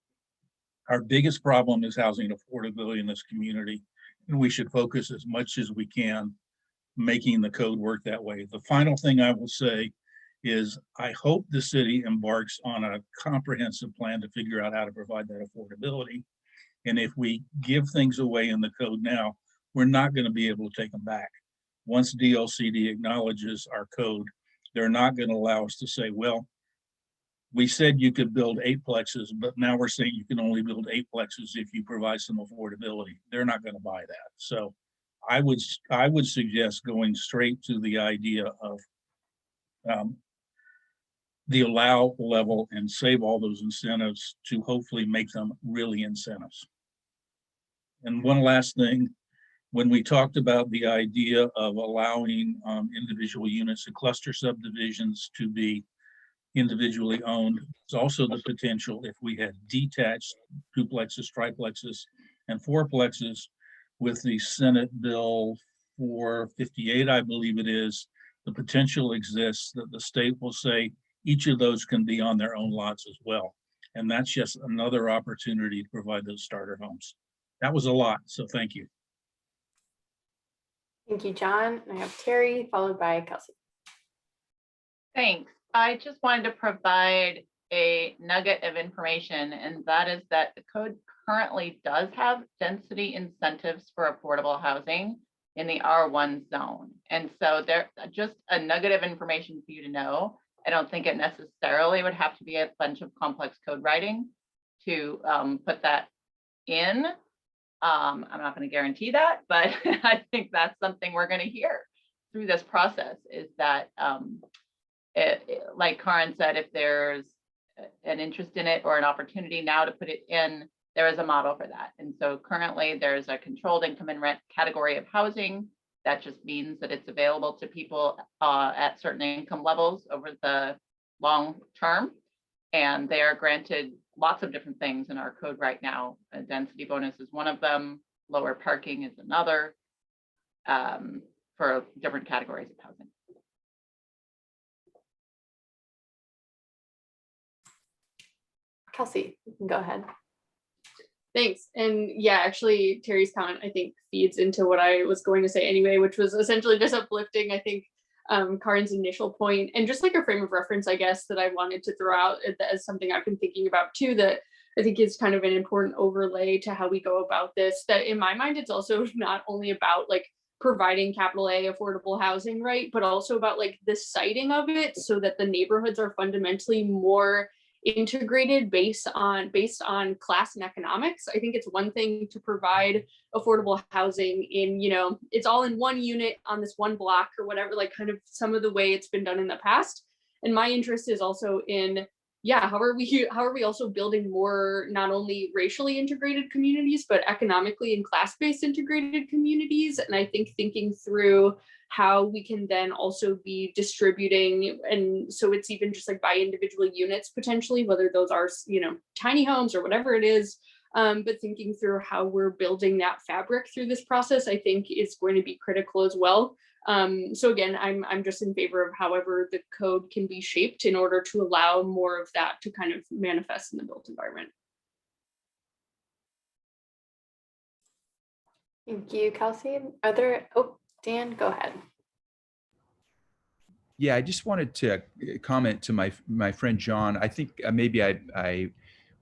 A: Our biggest problem is housing affordability in this community, and we should focus as much as we can making the code work that way. The final thing I will say is I hope the city embarks on a comprehensive plan to figure out how to provide that affordability. And if we give things away in the code now, we're not going to be able to take them back. Once DLCD acknowledges our code, they're not going to allow us to say, well, we said you could build 8-plexes, but now we're saying you can only build 8-plexes if you provide some affordability. They're not going to buy that. So I would suggest going straight to the idea of the allow level and save all those incentives to hopefully make them really incentives. And one last thing, when we talked about the idea of allowing individual units and cluster subdivisions to be individually owned, there's also the potential, if we had detached duplexes, triplexes, and fourplexes with the Senate Bill 458, I believe it is, the potential exists that the state will say each of those can be on their own lots as well. And that's just another opportunity to provide those starter homes. That was a lot, so thank you.
G: Thank you, John. And I have Terry, followed by Kelsey.
K: Thanks. I just wanted to provide a nugget of information, and that is that the code currently does have density incentives for affordable housing in the R1 zone. And so there, just a nugget of information for you to know. I don't think it necessarily would have to be a bunch of complex code writing to put that in. I'm not going to guarantee that, but I think that's something we're going to hear through this process, is that like Karin said, if there's an interest in it or an opportunity now to put it in, there is a model for that. And so currently there's a controlled income and rent category of housing. That just means that it's available to people at certain income levels over the long term. And they are granted lots of different things in our code right now. A density bonus is one of them. Lower parking is another, for different categories of housing.
G: Kelsey, you can go ahead.
E: Thanks. And yeah, actually, Terry's comment, I think, feeds into what I was going to say anyway, which was essentially just uplifting, I think, Karin's initial point, and just like a frame of reference, I guess, that I wanted to throw out as something I've been thinking about too, that I think is kind of an important overlay to how we go about this, that in my mind, it's also not only about like providing capital A affordable housing, right, but also about like the siting of it so that the neighborhoods are fundamentally more integrated based on class and economics. I think it's one thing to provide affordable housing in, you know, it's all in one unit on this one block or whatever, like kind of some of the way it's been done in the past. And my interest is also in, yeah, how are we also building more not only racially integrated communities, but economically and class-based integrated communities. And I think thinking through how we can then also be distributing, and so it's even just like by individual units potentially, whether those are, you know, tiny homes or whatever it is, but thinking through how we're building that fabric through this process, I think is going to be critical as well. So again, I'm just in favor of however the code can be shaped in order to allow more of that to kind of manifest in the built environment.
G: Thank you, Kelsey. Are there, oh, Dan, go ahead.
C: Yeah, I just wanted to comment to my friend John. I think maybe I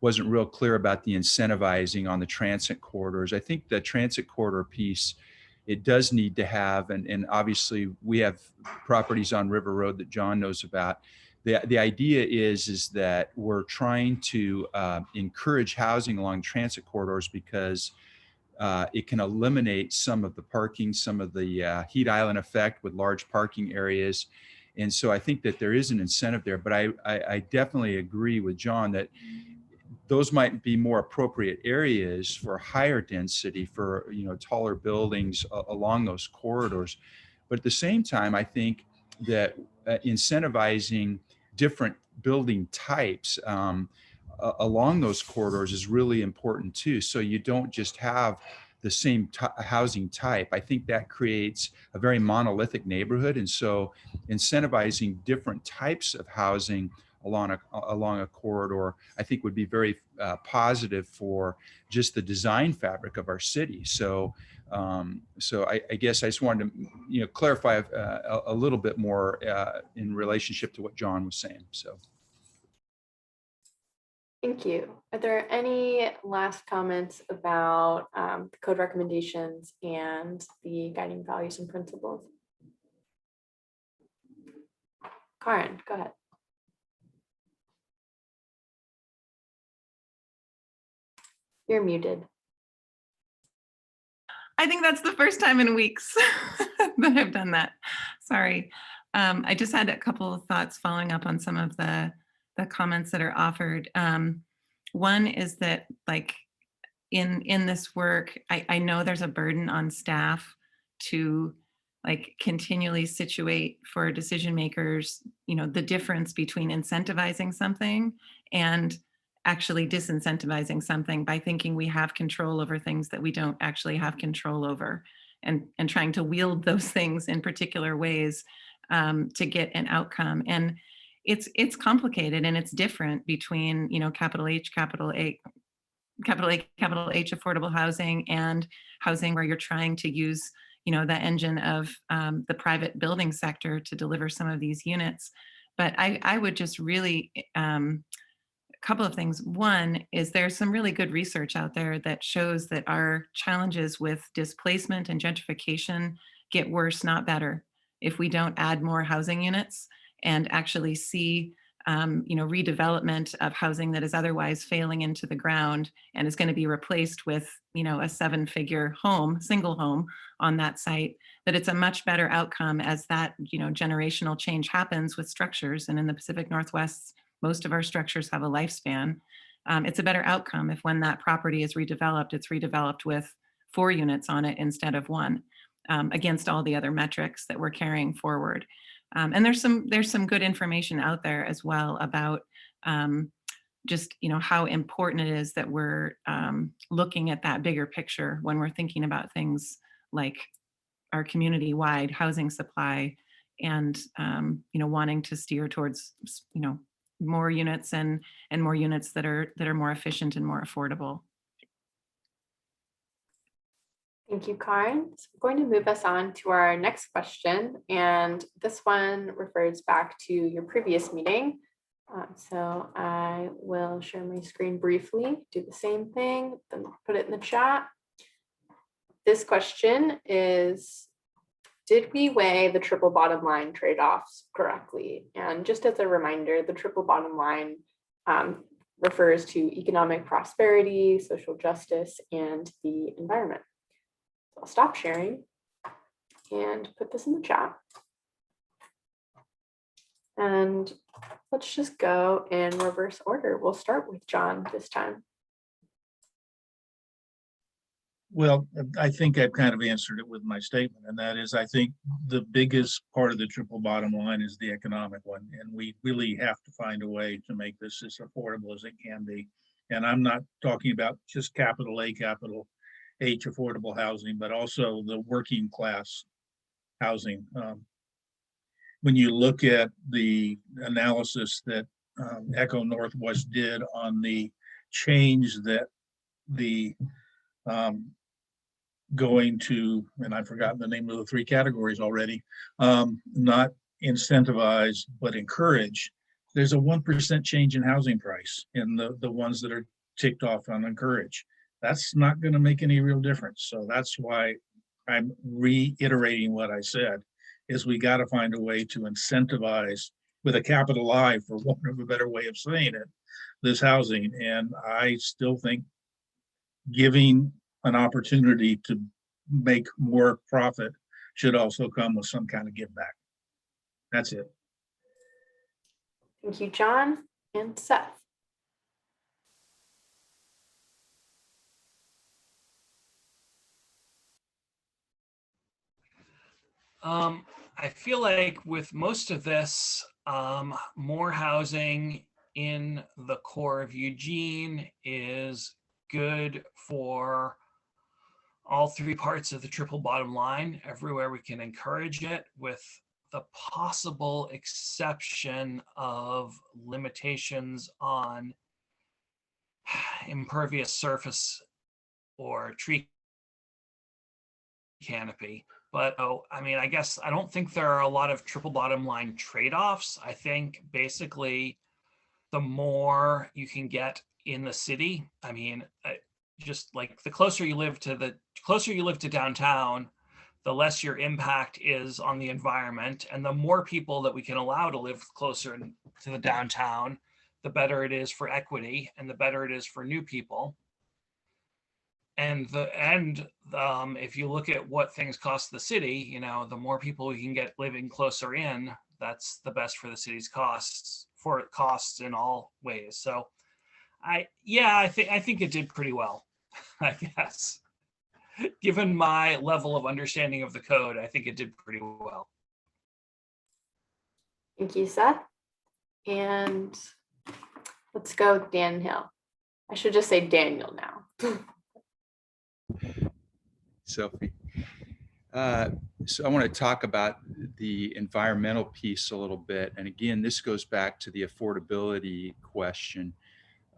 C: wasn't real clear about the incentivizing on the transit corridors. I think the transit corridor piece, it does need to have, and obviously we have properties on River Road that John knows about. The idea is that we're trying to encourage housing along transit corridors because it can eliminate some of the parking, some of the heat island effect with large parking areas. And so I think that there is an incentive there, but I definitely agree with John that those might be more appropriate areas for higher density, for, you know, taller buildings along those corridors. But at the same time, I think that incentivizing different building types along those corridors is really important too. So you don't just have the same housing type. I think that creates a very monolithic neighborhood. And so incentivizing different types of housing along a corridor, I think would be very positive for just the design fabric of our city. So I guess I just wanted to, you know, clarify a little bit more in relationship to what John was saying. So.
G: Thank you. Are there any last comments about the code recommendations and the guiding values and principles? Karin, go ahead. You're muted.
J: I think that's the first time in weeks that I've done that. Sorry. I just had a couple of thoughts following up on some of the comments that are offered. One is that, like, in this work, I know there's a burden on staff to like continually situate for decision makers, you know, the difference between incentivizing something and actually disincentivizing something by thinking we have control over things that we don't actually have control over, and trying to wield those things in particular ways to get an outcome. And it's complicated and it's different between, you know, capital H, capital A, capital A, capital H affordable housing and housing where you're trying to use, you know, the engine of the private building sector to deliver some of these units. But I would just really, couple of things. One is there's some really good research out there that shows that our challenges with displacement and gentrification get worse, not better, if we don't add more housing units and actually see redevelopment of housing that is otherwise failing into the ground and is going to be replaced with, a 7-figure home, single home on that site, that it's a much better outcome as that, generational change happens with structures. And in the Pacific Northwest, most of our structures have a lifespan. It's a better outcome if when that property is redeveloped, it's redeveloped with 4 units on it instead of 1, against all the other metrics that we're carrying forward. And there's some good information out there as well about just how important it is that we're looking at that bigger picture when we're thinking about things like our community-wide housing supply and wanting to steer towards more units and more units that are more efficient and more affordable.
G: Thank you, Karen. So I'm going to move us on to our next question. And this one refers back to your previous meeting. So I will share my screen briefly, do the same thing, then put it in the chat. This question is, did we weigh the triple bottom line trade-offs correctly? And just as a reminder, the triple bottom line refers to economic prosperity, social justice, and the environment. So I'll stop sharing and put this in the chat. And let's just go in reverse order. We'll start with John this time.
A: Well, I think I've kind of answered it with my statement, and that is, I think the biggest part of the triple bottom line is the economic one, and we really have to find a way to make this as affordable as it can be. And I'm not talking about just capital A, capital H affordable housing, but also the working class housing. When you look at the analysis that Echo Northwest did on the change that the going to, and I've forgotten the name of the 3 categories already, not incentivize, but encourage, there's a 1% change in housing price in the ones that are ticked off on encourage. That's not going to make any real difference. So that's why I'm reiterating what I said, is we got to find a way to incentivize, with a capital I, for want of a better way of saying it, this housing. And I still think giving an opportunity to make more profit should also come with some kind of give back. That's it.
G: Thank you, John and Seth.
I: I feel like with most of this, more housing in the core of Eugene is good for all 3 parts of the triple bottom line. Everywhere we can encourage it, with the possible exception of limitations on impervious surface or tree canopy. But I mean, I guess I don't think there are a lot of triple bottom line trade-offs. I think basically the more you can get in the city, I mean, just like the closer you live to downtown, the less your impact is on the environment, and the more people that we can allow to live closer to the downtown, the better it is for equity and the better it is for new people. And if you look at what things cost the city, the more people we can get living closer in, that's the best for the city's costs in all ways. So I think it did pretty well, I guess. Given my level of understanding of the code, I think it did pretty well.
G: Thank you, Seth. And let's go with Dan Hill. I should just say Daniel now.
C: Sophie. So I want to talk about the environmental piece a little bit. And again, this goes back to the affordability question.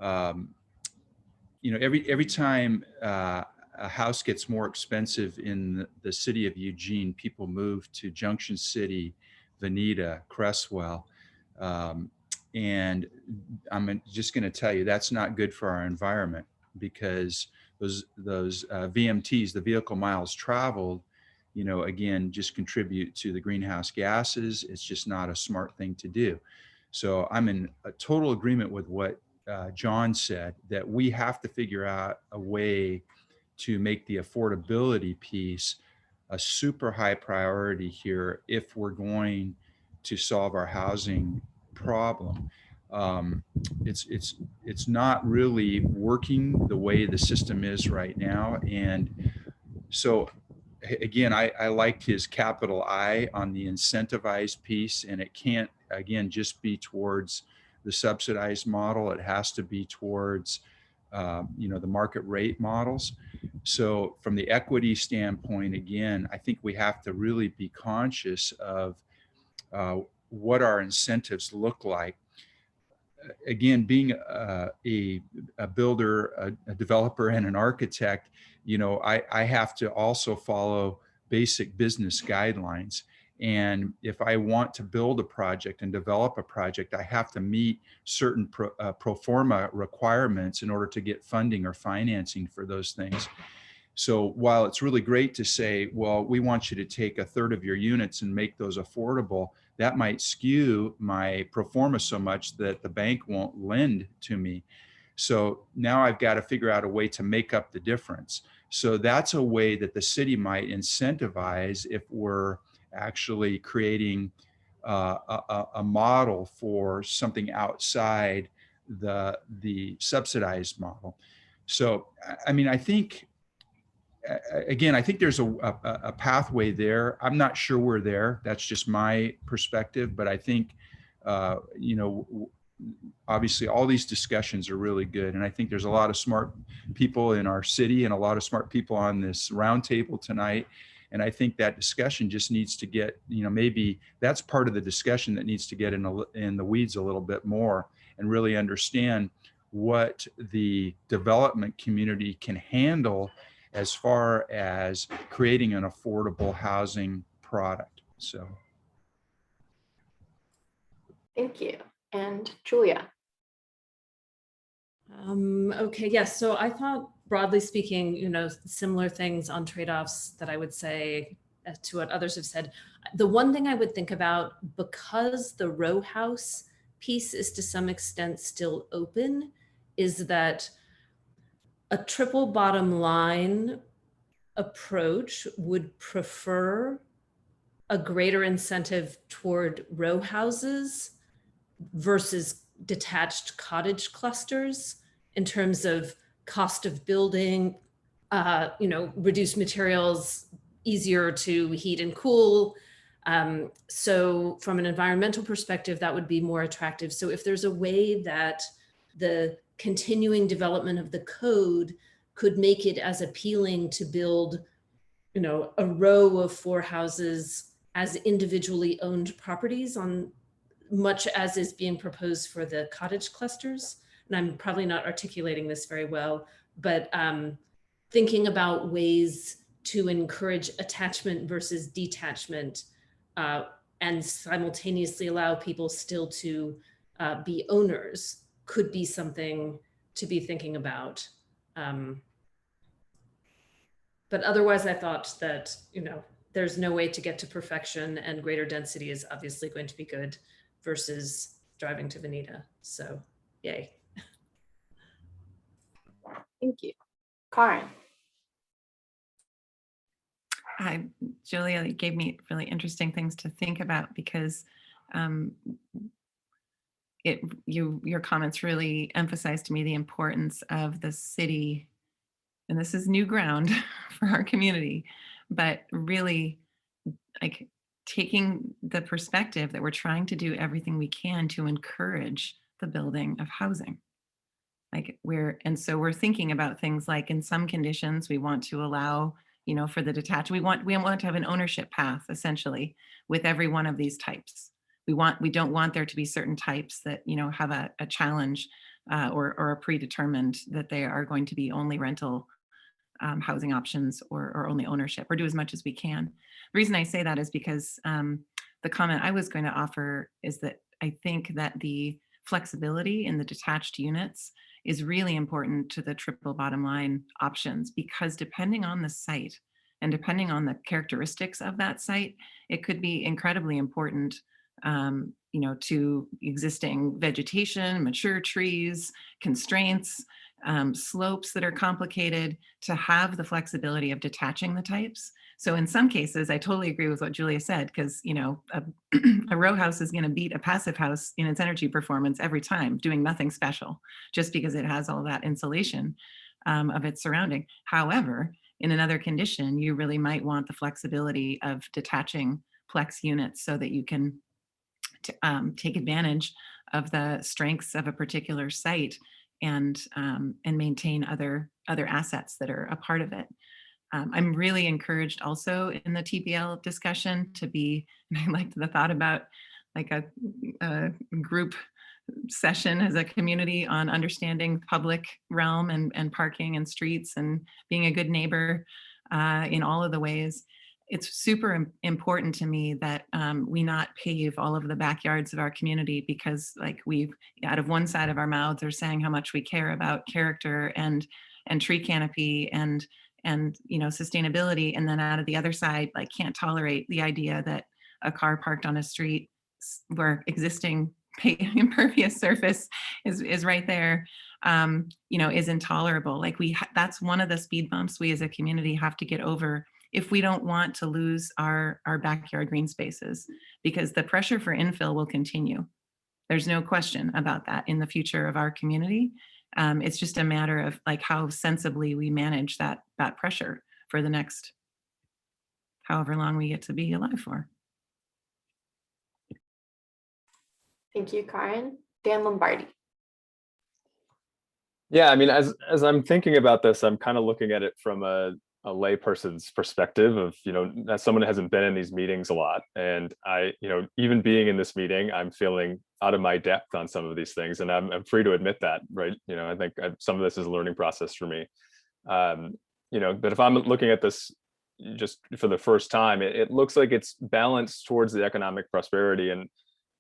C: Every time a house gets more expensive in the city of Eugene, people move to Junction City, Veneta, Cresswell. And I'm just going to tell you, that's not good for our environment, because those VMTs, the vehicle miles traveled, again, just contribute to the greenhouse gases. It's just not a smart thing to do. So I'm in a total agreement with what John said, that we have to figure out a way to make the affordability piece a super high priority here if we're going to solve our housing problem. It's not really working the way the system is right now. And so again, I liked his capital I on the incentivized piece, and it can't, again, just be towards the subsidized model. It has to be towards, the market rate models. So from the equity standpoint, again, I think we have to really be conscious of what our incentives look like. Again, being a builder, a developer, and an architect, I have to also follow basic business guidelines. And if I want to build a project and develop a project, I have to meet certain pro forma requirements in order to get funding or financing for those things. So while it's really great to say, well, we want you to take a third of your units and make those affordable, that might skew my pro forma so much that the bank won't lend to me. So now I've got to figure out a way to make up the difference. So that's a way that the city might incentivize if we're actually creating a model for something outside the subsidized model. So, I mean, I think, again, I think there's a pathway there. I'm not sure we're there. That's just my perspective. But I think, obviously all these discussions are really good. And I think there's a lot of smart people in our city and a lot of smart people on this roundtable tonight. And I think that discussion just needs to get, maybe that's part of the discussion that needs to get in the weeds a little bit more and really understand what the development community can handle as far as creating an affordable housing product. So.
G: Thank you. And Julia.
D: Okay, yes. So I thought, broadly speaking, similar things on trade-offs that I would say to what others have said. The one thing I would think about, because the row house piece is to some extent still open, is that a triple bottom line approach would prefer a greater incentive toward row houses versus detached cottage clusters in terms of cost of building, reduced materials, easier to heat and cool. So from an environmental perspective, that would be more attractive. So if there's a way that the continuing development of the code could make it as appealing to build, a row of 4 houses as individually owned properties on much as is being proposed for the cottage clusters. And I'm probably not articulating this very well, but thinking about ways to encourage attachment versus detachment and simultaneously allow people still to be owners could be something to be thinking about. But otherwise, I thought that, there's no way to get to perfection, and greater density is obviously going to be good versus driving to Veneta. So yay.
G: Thank you. Karen.
J: Julia gave me really interesting things to think about, because your comments really emphasized to me the importance of the city, and this is new ground for our community, but really like taking the perspective that we're trying to do everything we can to encourage the building of housing. So we're thinking about things like, in some conditions, we want to allow, for the detached, we want to have an ownership path essentially with every one of these types. We don't want there to be certain types that, have a challenge or a predetermined that they are going to be only rental housing options or only ownership, or do as much as we can. The reason I say that is because the comment I was going to offer is that I think that the flexibility in the detached units is really important to the triple bottom line options, because depending on the site and depending on the characteristics of that site, it could be incredibly important to existing vegetation, mature trees, constraints, slopes that are complicated, to have the flexibility of detaching the types. So in some cases, I totally agree with what Julia said, because a row house is going to beat a passive house in its energy performance every time, doing nothing special, just because it has all that insulation of its surrounding. However, in another condition, you really might want the flexibility of detaching Plex units so that you can take advantage of the strengths of a particular site and maintain other assets that are a part of it. I'm really encouraged also in the TPL discussion to be, and I liked the thought about like a group session as a community on understanding public realm and parking and streets and being a good neighbor in all of the ways. It's super important to me that we not pave all of the backyards of our community, because like we've, out of one side of our mouths are saying how much we care about character and tree canopy and sustainability, and then out of the other side, like can't tolerate the idea that a car parked on a street where existing impervious surface is right there, is intolerable. Like that's one of the speed bumps we as a community have to get over if we don't want to lose our backyard green spaces, because the pressure for infill will continue. There's no question about that in the future of our community. It's just a matter of like how sensibly we manage that pressure for the next however long we get to be alive for.
G: Thank you, Karen. Dan Lombardi.
B: Yeah, I mean, as I'm thinking about this, I'm kind of looking at it from a layperson's perspective of, as someone who hasn't been in these meetings a lot. And I, even being in this meeting, I'm feeling out of my depth on some of these things. And I'm free to admit that, right? I think some of this is a learning process for me. But if I'm looking at this just for the first time, it looks like it's balanced towards the economic prosperity. And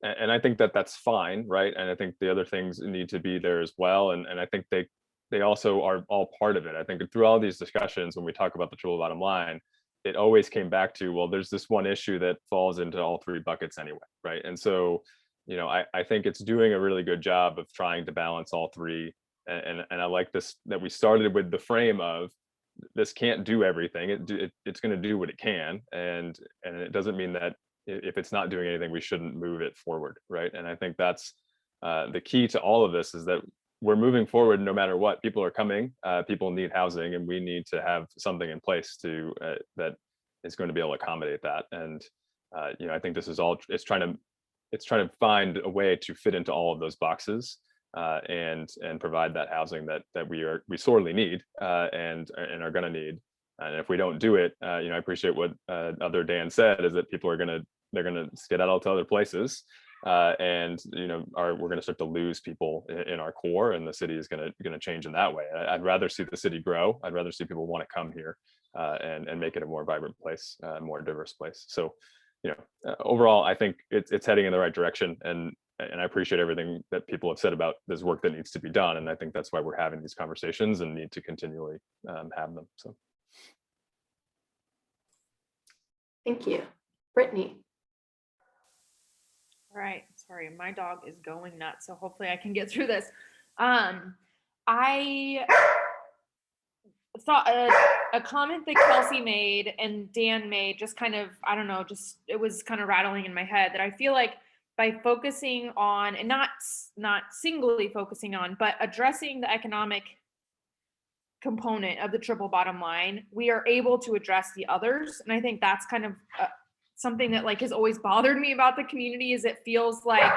B: I think that that's fine, right? And I think the other things need to be there as well. And I think they also are all part of it. I think through all these discussions, when we talk about the triple bottom line, it always came back to, well, there's this one issue that falls into all three buckets anyway, right? And so, I think it's doing a really good job of trying to balance all three. And I like this, that we started with the frame of this can't do everything. It's going to do what it can. And it doesn't mean that if it's not doing anything, we shouldn't move it forward, right? And I think that's the key to all of this, is that we're moving forward no matter what. People are coming, people need housing, and we need to have something in place to that is going to be able to accommodate that. And I think this is all, it's trying to find a way to fit into all of those boxes and provide that housing that we sorely need and are going to need. And if we don't do it, I appreciate what other Dan said, is that people they're going to skedaddle to other places. And we're going to start to lose people in our core, and the city is going to change in that way. I'd rather see the city grow. I'd rather see people want to come here and make it a more vibrant place, a more diverse place. So, overall, I think it's heading in the right direction, and I appreciate everything that people have said about this work that needs to be done. And I think that's why we're having these conversations and need to continually have them. So,
G: thank you, Brittany.
F: All right, sorry, my dog is going nuts, so hopefully I can get through this. I thought a comment that Kelsey made and Dan made just kind of, I don't know, just it was kind of rattling in my head, that I feel like by focusing on, and not singly focusing on, but addressing the economic component of the triple bottom line, we are able to address the others. And I think that's kind of something that like has always bothered me about the community, is it feels like,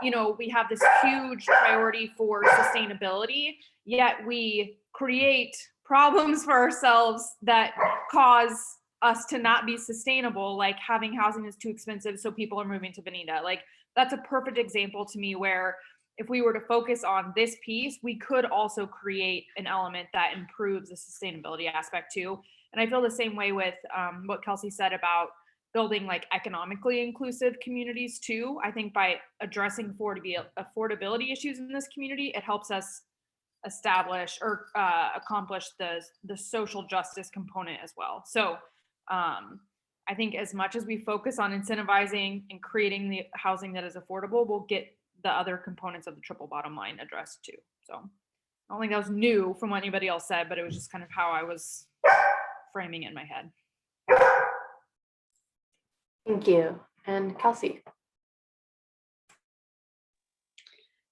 F: we have this huge priority for sustainability, yet we create problems for ourselves that cause us to not be sustainable, like having housing is too expensive, so people are moving to Bonita. Like that's a perfect example to me where if we were to focus on this piece, we could also create an element that improves the sustainability aspect too. And I feel the same way with what Kelsey said about building like economically inclusive communities too. I think by addressing affordability issues in this community, it helps us establish or accomplish the social justice component as well. So
L: I think as much as we focus on incentivizing and creating the housing that is affordable, we'll get the other components of the triple bottom line addressed too. So I don't think that was new from what anybody else said, but it was just kind of how I was framing it in my head.
G: Thank you. And Kelsey.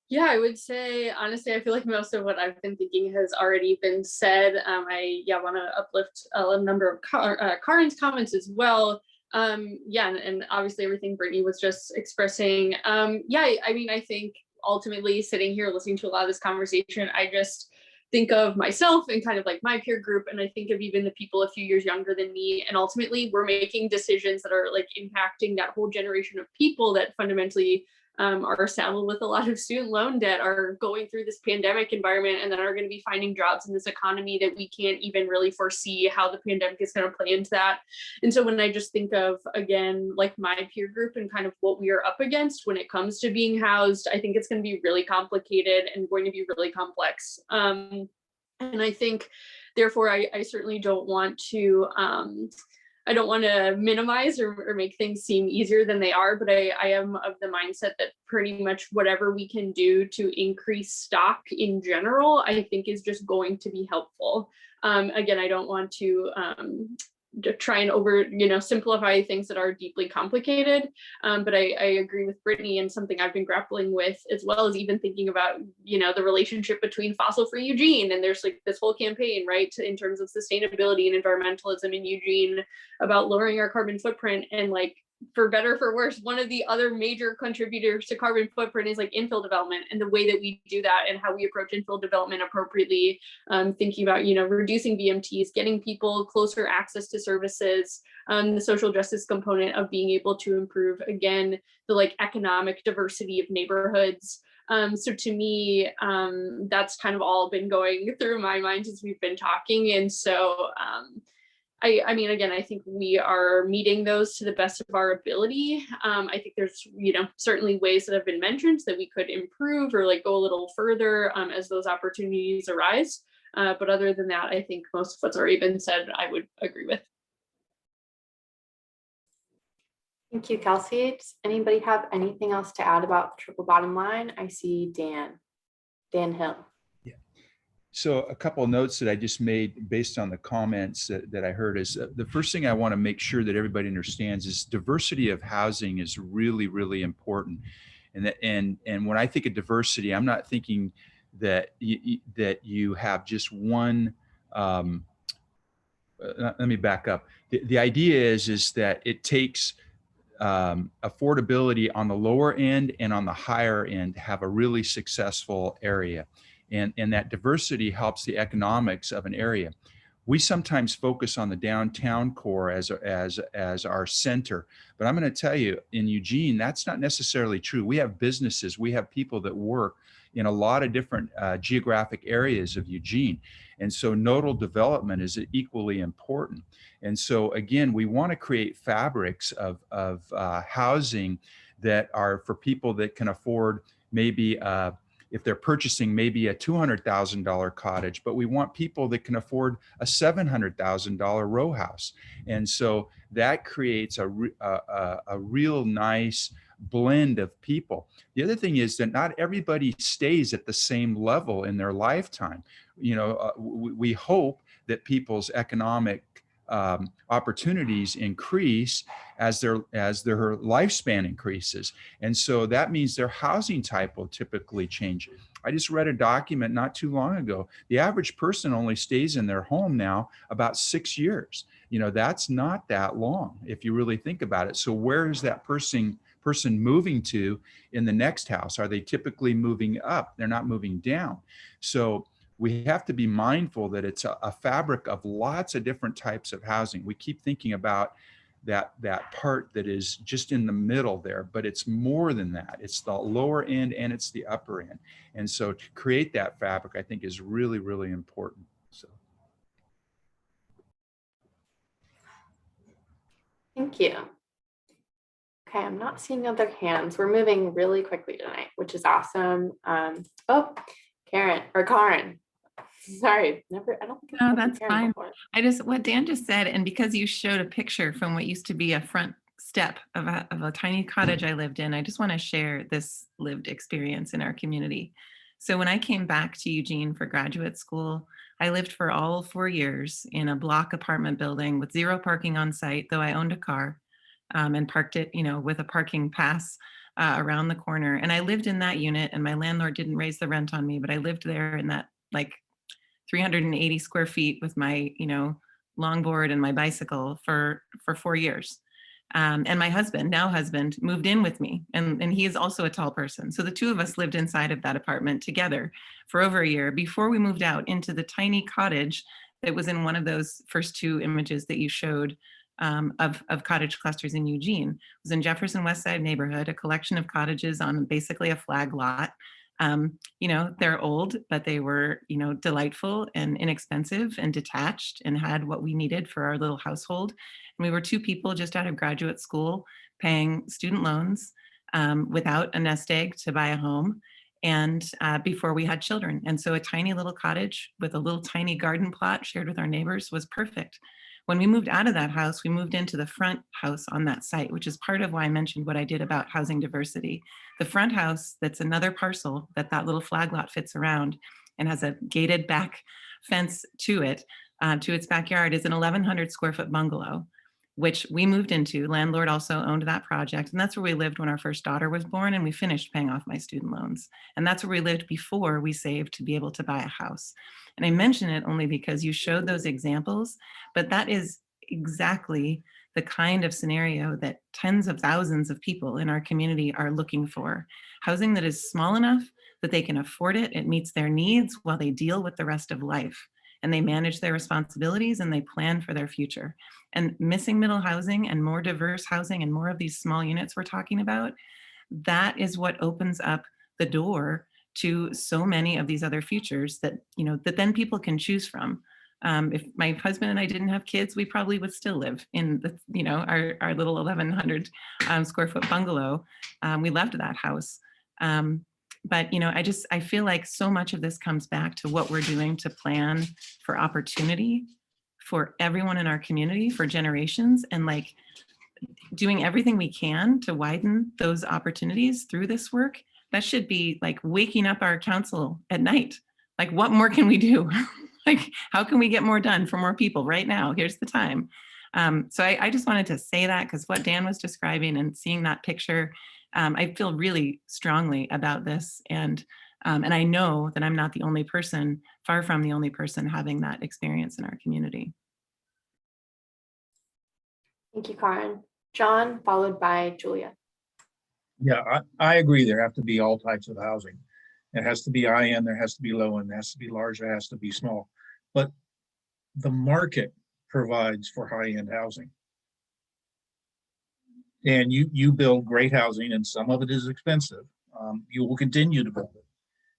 E: Yeah, I would say, honestly, I feel like most of what I've been thinking has already been said. I want to uplift a number of Karen's comments as well. And obviously everything Brittany was just expressing. I mean, I think ultimately sitting here listening to a lot of this conversation, I just think of myself and kind of like my peer group, and I think of even the people a few years younger than me, and ultimately we're making decisions that are like impacting that whole generation of people that fundamentally are saddled with a lot of student loan debt, are going through this pandemic environment, and then are going to be finding jobs in this economy that we can't even really foresee how the pandemic is going to play into that. And so when I just think of, again, like my peer group and kind of what we are up against when it comes to being housed, I think it's going to be really complicated and going to be really complex. And I think, therefore, I certainly don't want to I don't want to minimize or make things seem easier than they are, but I am of the mindset that pretty much whatever we can do to increase stock in general, I think is just going to be helpful. Again, I don't want to try and simplify things that are deeply complicated. But I agree with Brittany, and something I've been grappling with, as well as even thinking about, the relationship between Fossil Free Eugene. And there's like this whole campaign, right, in terms of sustainability and environmentalism in Eugene about lowering our carbon footprint. And like, for better or for worse, one of the other major contributors to carbon footprint is like infill development, and the way that we do that and how we approach infill development appropriately, thinking about, reducing VMTs, getting people closer access to services, the social justice component of being able to improve, again, the like economic diversity of neighborhoods. So to me, that's kind of all been going through my mind as we've been talking. And so, I mean, again, I think we are meeting those to the best of our ability. I think there's, certainly ways that have been mentioned that we could improve or like go a little further as those opportunities arise. But other than that, I think most of what's already been said, I would agree with.
G: Thank you, Kelsey. Does anybody have anything else to add about the triple bottom line? I see Dan Hill.
C: So a couple of notes that I just made based on the comments that I heard is the first thing I want to make sure that everybody understands is diversity of housing is really, really important. And when I think of diversity, I'm not thinking that you have just one. Let me back up. The idea is that it takes affordability on the lower end and on the higher end to have a really successful area. And that diversity helps the economics of an area. We sometimes focus on the downtown core as our center, but I'm going to tell you, in Eugene, that's not necessarily true. We have businesses, we have people that work in a lot of different geographic areas of Eugene. And so nodal development is equally important. And so again, we want to create fabrics of housing that are for people that can afford maybe if they're purchasing maybe a $200,000 cottage, but we want people that can afford a $700,000 row house. And so that creates a real nice blend of people. The other thing is that not everybody stays at the same level in their lifetime. We hope that people's economic opportunities increase as their lifespan increases. And so that means their housing type will typically change. I just read a document not too long ago. The average person only stays in their home now about 6 years. That's not that long if you really think about it. So where is that person moving to in the next house? Are they typically moving up? They're not moving down. So we have to be mindful that it's a fabric of lots of different types of housing. We keep thinking about that part that is just in the middle there, but it's more than that. It's the lower end and it's the upper end. And so to create that fabric, I think is really, really important. So.
G: Thank you. Okay, I'm not seeing other hands. We're moving really quickly tonight, which is awesome. Karen. Sorry, never, I don't think
J: No,
G: I've heard
J: that's
G: Karen
J: fine.
G: before.
J: What Dan just said, and because you showed a picture from what used to be a front step of a tiny cottage I lived in, I just want to share this lived experience in our community. So when I came back to Eugene for graduate school, I lived for all 4 years in a block apartment building with 0 parking on site, though I owned a car, and parked it, with a parking pass around the corner. And I lived in that unit, and my landlord didn't raise the rent on me, but I lived there in that like 380 square feet with my, longboard and my bicycle for 4 years. And my now husband, moved in with me, and he is also a tall person. So the two of us lived inside of that apartment together for over a year before we moved out into the tiny cottage that was in one of those first 2 images that you showed of cottage clusters in Eugene. It was in Jefferson West Side neighborhood, a collection of cottages on basically a flag lot. They're old, but they were, delightful and inexpensive and detached and had what we needed for our little household. And we were 2 people just out of graduate school paying student loans without a nest egg to buy a home. And before we had children. And so a tiny little cottage with a little tiny garden plot shared with our neighbors was perfect. When we moved out of that house, we moved into the front house on that site, which is part of why I mentioned what I did about housing diversity. The front house, that's another parcel that little flag lot fits around and has a gated back fence to it, to its backyard, is an 1,100 square foot bungalow, which we moved into. Landlord also owned that project. And that's where we lived when our first daughter was born, and we finished paying off my student loans. And that's where we lived before we saved to be able to buy a house. And I mention it only because you showed those examples, but that is exactly the kind of scenario that tens of thousands of people in our community are looking for. Housing that is small enough that they can afford it, it meets their needs while they deal with the rest of life. And they manage their responsibilities and they plan for their future. And missing middle housing and more diverse housing and more of these small units we're talking about, that is what opens up the door to so many of these other futures that, that then people can choose from. If my husband and I didn't have kids, we probably would still live in the, our little 1,100 square foot bungalow. We loved that house. But I feel like so much of this comes back to what we're doing to plan for opportunity for everyone in our community for generations, and like doing everything we can to widen those opportunities through this work. That should be like waking up our council at night. Like, what more can we do? Like, how can we get more done for more people right now? Here's the time. So I just wanted to say that, because what Dan was describing and seeing that picture, I feel really strongly about this. And I know that I'm not the only person, far from the only person, having that experience in our community.
G: Thank you, Karen. John, followed by Julia.
A: Yeah, I agree. There have to be all types of housing. It has to be high end, there has to be low end, there has to be large, there has to be small. But the market provides for high end housing. And you build great housing, and some of it is expensive. You will continue to build it.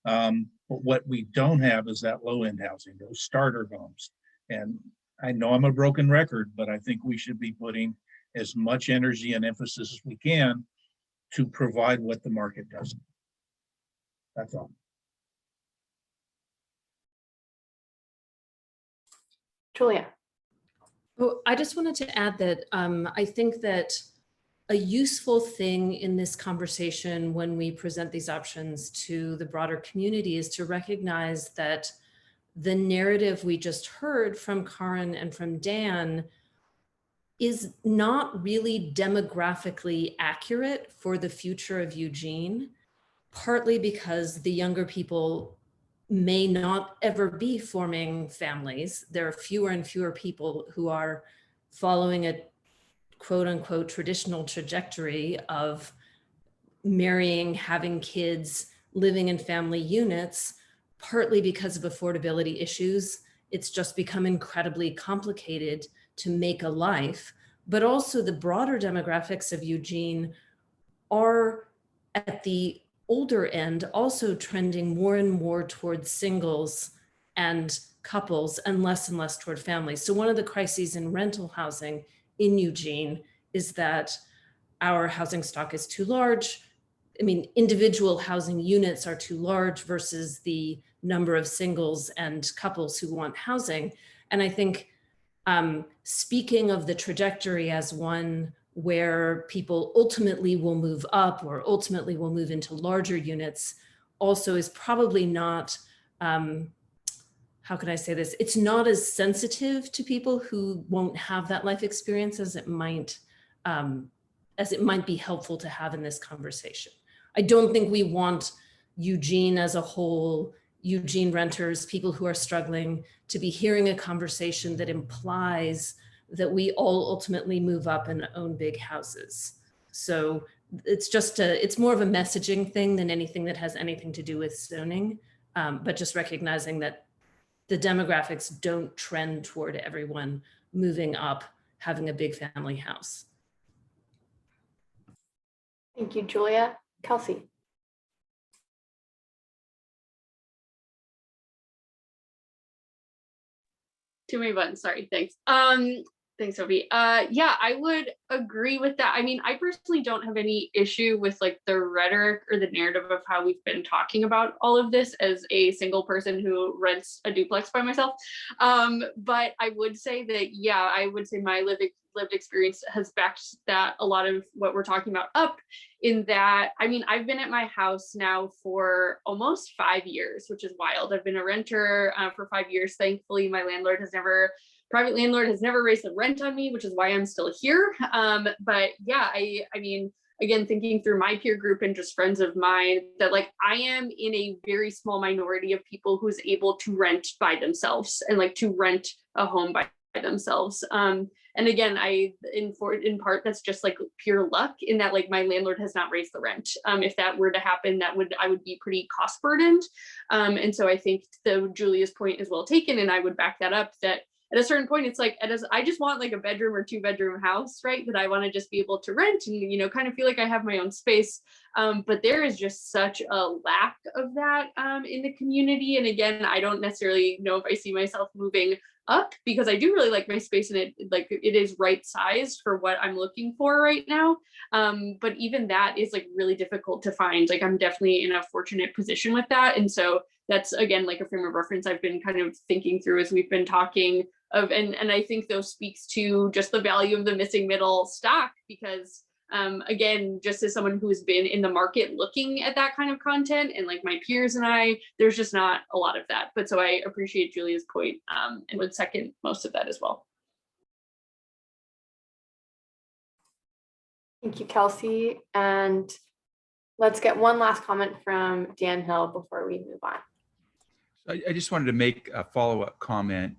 A: But what we don't have is that low end housing, those starter homes. And I know I'm a broken record, but I think we should be putting as much energy and emphasis as we can to provide what the market doesn't. That's all.
G: Julia.
D: Oh, I just wanted to add that I think that a useful thing in this conversation when we present these options to the broader community is to recognize that the narrative we just heard from Karen and from Dan is not really demographically accurate for the future of Eugene, partly because the younger people may not ever be forming families. There are fewer and fewer people who are following a quote unquote traditional trajectory of marrying, having kids, living in family units, partly because of affordability issues. It's just become incredibly complicated to make a life, but also the broader demographics of Eugene are at the older end also trending more and more towards singles and couples and less toward families. So one of the crises in rental housing in Eugene is that our housing stock is too large. I mean, individual housing units are too large versus the number of singles and couples who want housing. And I think speaking of the trajectory as one where people ultimately will move up or ultimately will move into larger units also is probably not, how can I say this? It's not as sensitive to people who won't have that life experience as it might be helpful to have in this conversation. I don't think we want Eugene as a whole, Eugene renters, people who are struggling, to be hearing a conversation that implies that we all ultimately move up and own big houses. So it's more of a messaging thing than anything that has anything to do with zoning, but just recognizing that the demographics don't trend toward everyone moving up, having a big family house.
G: Thank you, Julia. Kelsey.
E: Too many buttons, sorry, thanks. Thanks, Sophie. Yeah, I would agree with that. I mean, I personally don't have any issue with like the rhetoric or the narrative of how we've been talking about all of this as a single person who rents a duplex by myself. But I would say that, yeah, I would say my lived experience has backed that a lot of what we're talking about up, in that, I mean, I've been at my house now for almost 5 years, which is wild. I've been a renter for 5 years. Thankfully, my private landlord has never raised the rent on me, which is why I'm still here. But yeah, I mean, again, thinking through my peer group and just friends of mine, that like I am in a very small minority of people who's able to rent by themselves and like to rent a home by themselves. And again, in part, that's just like pure luck in that like my landlord has not raised the rent. If that were to happen, I would be pretty cost burdened. And so I think Julia's point is well taken, and I would back that up, that at a certain point, it's like, I just want like a bedroom or 2-bedroom house, right? That I want to just be able to rent and, you know, kind of feel like I have my own space. But there is just such a lack of that in the community. And again, I don't necessarily know if I see myself moving up, because I do really like my space, and it is right sized for what I'm looking for right now. But even that is like really difficult to find. Like I'm definitely in a fortunate position with that. And so that's again like a frame of reference I've been kind of thinking through as we've been talking of, and I think those speaks to just the value of the missing middle stock, because again, just as someone who's been in the market looking at that kind of content, and like my peers and I, there's just not a lot of that. But so I appreciate Julia's point, and would second most of that as well.
G: Thank you, Kelsey. And let's get one last comment from Dan Hill before we move on.
C: I just wanted to make a follow-up comment.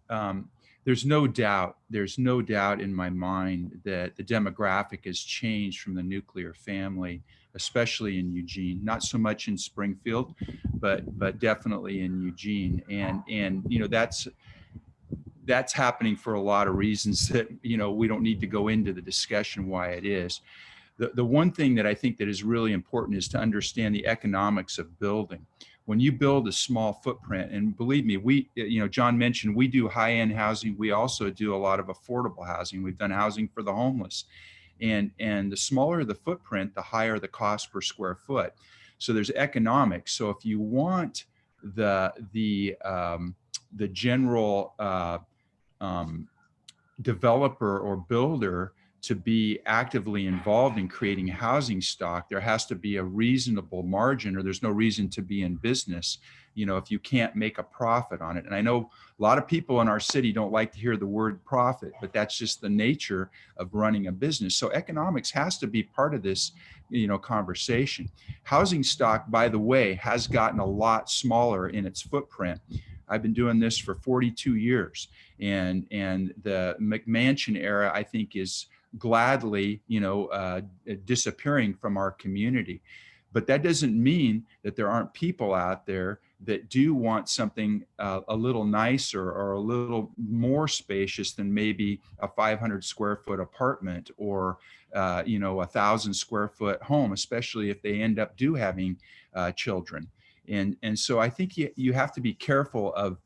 C: There's no doubt in my mind that the demographic has changed from the nuclear family, especially in Eugene, not so much in Springfield, but definitely in Eugene. And you know, that's happening for a lot of reasons that, you know, we don't need to go into the discussion why it is. The one thing that I think that is really important is to understand the economics of building. When you build a small footprint, and believe me, John mentioned we do high-end housing. We also do a lot of affordable housing. We've done housing for the homeless. And the smaller the footprint, the higher the cost per square foot. So there's economics. So if you want the general developer or builder to be actively involved in creating housing stock, there has to be a reasonable margin, or there's no reason to be in business, you know, if you can't make a profit on it. And I know a lot of people in our city don't like to hear the word profit, but that's just the nature of running a business. So economics has to be part of this, you know, conversation. Housing stock, by the way, has gotten a lot smaller in its footprint. I've been doing this for 42 years, and the McMansion era, I think, is gladly, you know, disappearing from our community. But that doesn't mean that there aren't people out there that do want something a little nicer or a little more spacious than maybe a 500 square foot apartment or, you know, 1,000 square foot home, especially if they end up having children. And so I think you have to be careful of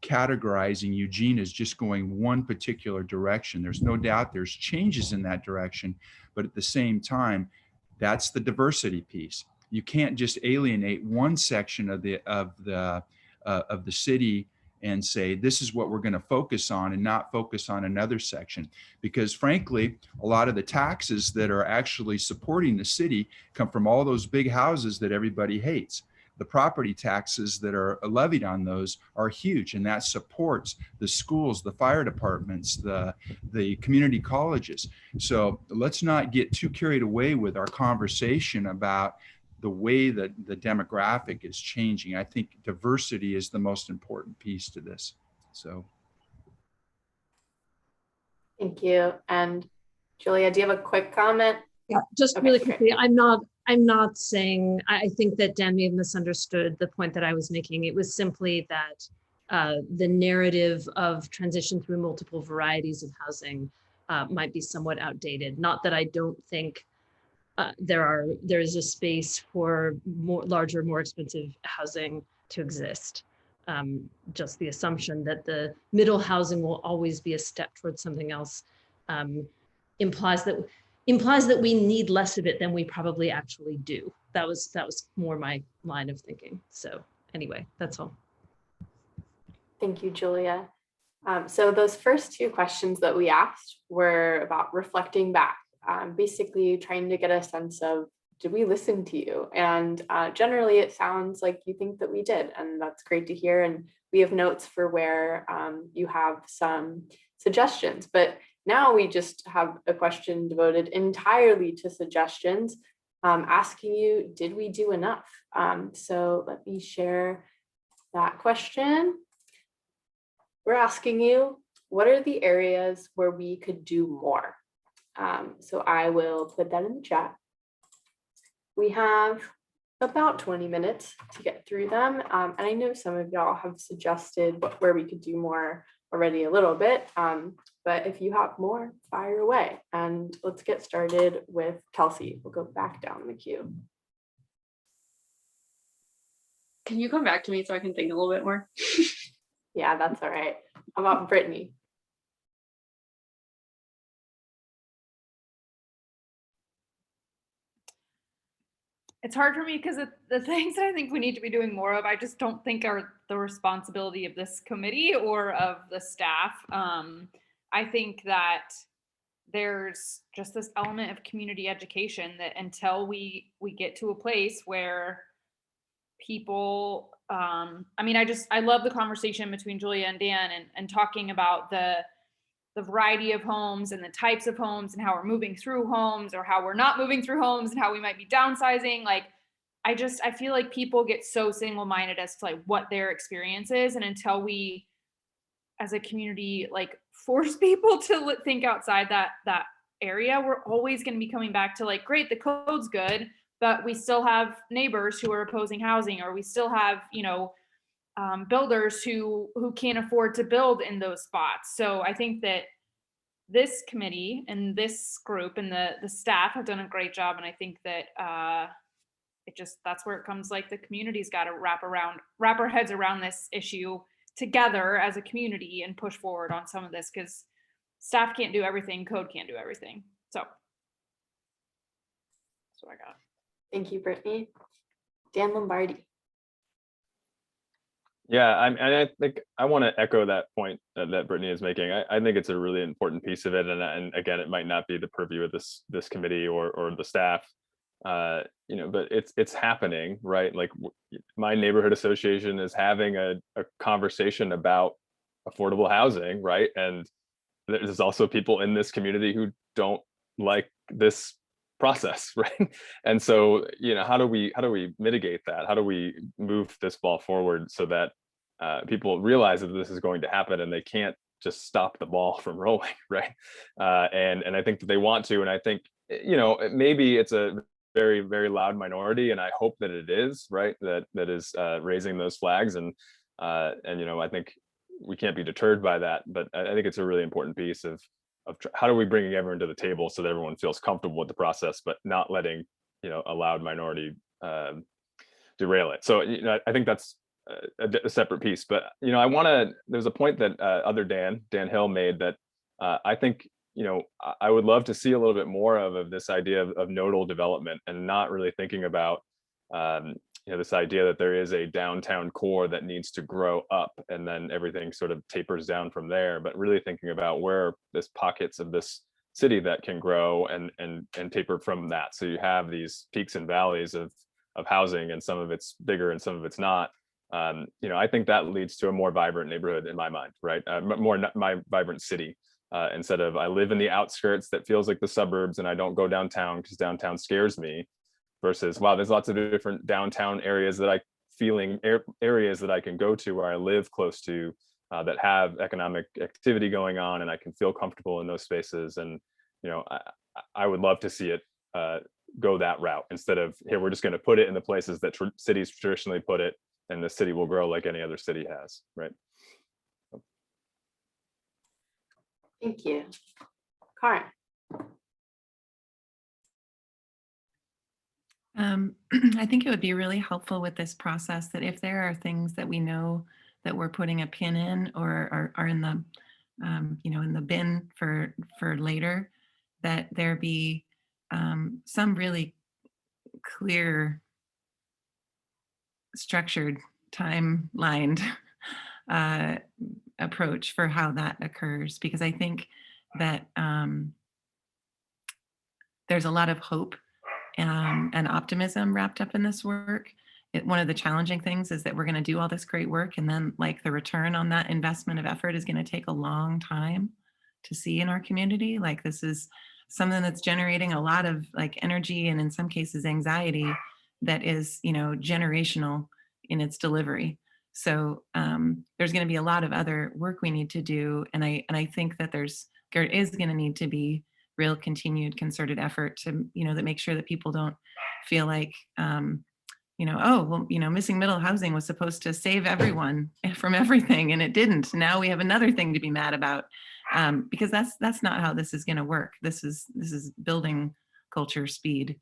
C: categorizing Eugene as just going one particular direction. There's no doubt there's changes in that direction, but at the same time, That's the diversity piece. You can't just alienate one section of the city and say, this is what we're going to focus on, and not focus on another section. Because frankly, a lot of the taxes that are actually supporting the city come from all those big houses that everybody hates. The property taxes that are levied on those are huge, and that supports the schools, the fire departments, the community colleges. So let's not get too carried away with our conversation about the way that the demographic is changing. I think diversity is the most important piece to this. So.
G: Thank you. And Julia, do you have a quick comment?
D: Yeah, just really quickly, I'm not saying, I think that Dan may have misunderstood the point that I was making. It was simply that the narrative of transition through multiple varieties of housing might be somewhat outdated. Not that I don't think there is a space for larger, more expensive housing to exist. Just the assumption that the middle housing will always be a step towards something else implies that we need less of it than we probably actually do. That was more my line of thinking. So anyway, that's all.
G: Thank you, Julia. So those first two questions that we asked were about reflecting back, basically trying to get a sense of, did we listen to you? And generally it sounds like you think that we did, and that's great to hear. And we have notes for where you have some suggestions, but now we just have a question devoted entirely to suggestions, asking you, did we do enough? So let me share that question. We're asking you, what are the areas where we could do more? So I will put that in the chat. We have about 20 minutes to get through them. And I know some of y'all have suggested where we could do more already a little bit, but if you have more, fire away. And let's get started with Kelsey. We'll go back down the queue.
E: Can you come back to me so I can think a little bit more?
G: Yeah, that's all right. How about Brittany?
L: It's hard for me because the things that I think we need to be doing more of, I just don't think are the responsibility of this committee or of the staff. I think that there's just this element of community education that until we get to a place where people, I mean, I love the conversation between Julia and Dan and talking about the variety of homes and the types of homes and how we're moving through homes or how we're not moving through homes and how we might be downsizing. Like, I feel like people get so single-minded as to like what their experience is. And until we, as a community, like force people to think outside that area, we're always going to be coming back to like, great, the code's good, but we still have neighbors who are opposing housing, or we still have, builders who can't afford to build in those spots. So I think that this committee and this group and the staff have done a great job. And I think that that's where it comes, like the community's got to wrap our heads around this issue together as a community and push forward on some of this, because staff can't do everything, code can't do everything. So that's what I got.
G: Thank you, Brittany. Dan Lombardi.
B: Yeah, I think I want to echo that point that Brittany is making. I think it's a really important piece of it, and again, it might not be the purview of this committee or the staff, but it's happening, right? Like my neighborhood association is having a conversation about affordable housing, right? And there's also people in this community who don't like this process, right? And so, how do we mitigate that? How do we move this ball forward so that people realize that this is going to happen and they can't just stop the ball from rolling, right? And I think that they want to, and I think maybe it's a very, very loud minority, and I hope that it is, right, that is raising those flags, and I think we can't be deterred by that, but I think it's a really important piece of how do we bring everyone to the table so that everyone feels comfortable with the process, but not letting a loud minority derail it. So I think that's a separate piece. But there's a point that other Dan Hill made that I think I would love to see a little bit more of this idea of nodal development, and not really thinking about this idea that there is a downtown core that needs to grow up and then everything sort of tapers down from there, but really thinking about where there's pockets of this city that can grow and taper from that. So you have these peaks and valleys of housing, and some of it's bigger and some of it's not. I think that leads to a more vibrant neighborhood in my mind, right? My vibrant city. Instead of, I live in the outskirts that feels like the suburbs and I don't go downtown because downtown scares me, versus, wow, there's lots of different downtown areas that areas that I can go to where I live close to, that have economic activity going on, and I can feel comfortable in those spaces. And I would love to see it go that route, instead of, here, we're just going to put it in the places that cities traditionally put it, and the city will grow like any other city has, right?
G: Thank you. Karen.
J: I think it would be really helpful with this process that if there are things that we know that we're putting a pin in, or are in the, in the bin for later, that there be some really clear, structured, timelined approach for how that occurs, because I think that there's a lot of hope and optimism wrapped up in this work. One of the challenging things is that we're going to do all this great work, and then like the return on that investment of effort is going to take a long time to see in our community. Like, this is something that's generating a lot of like energy, and in some cases anxiety, that is, generational in its delivery. So there's going to be a lot of other work we need to do, and I think that there is going to need to be real continued concerted effort to, that make sure that people don't feel like, missing middle housing was supposed to save everyone from everything, and it didn't. Now we have another thing to be mad about, because that's not how this is going to work. This is building culture speed.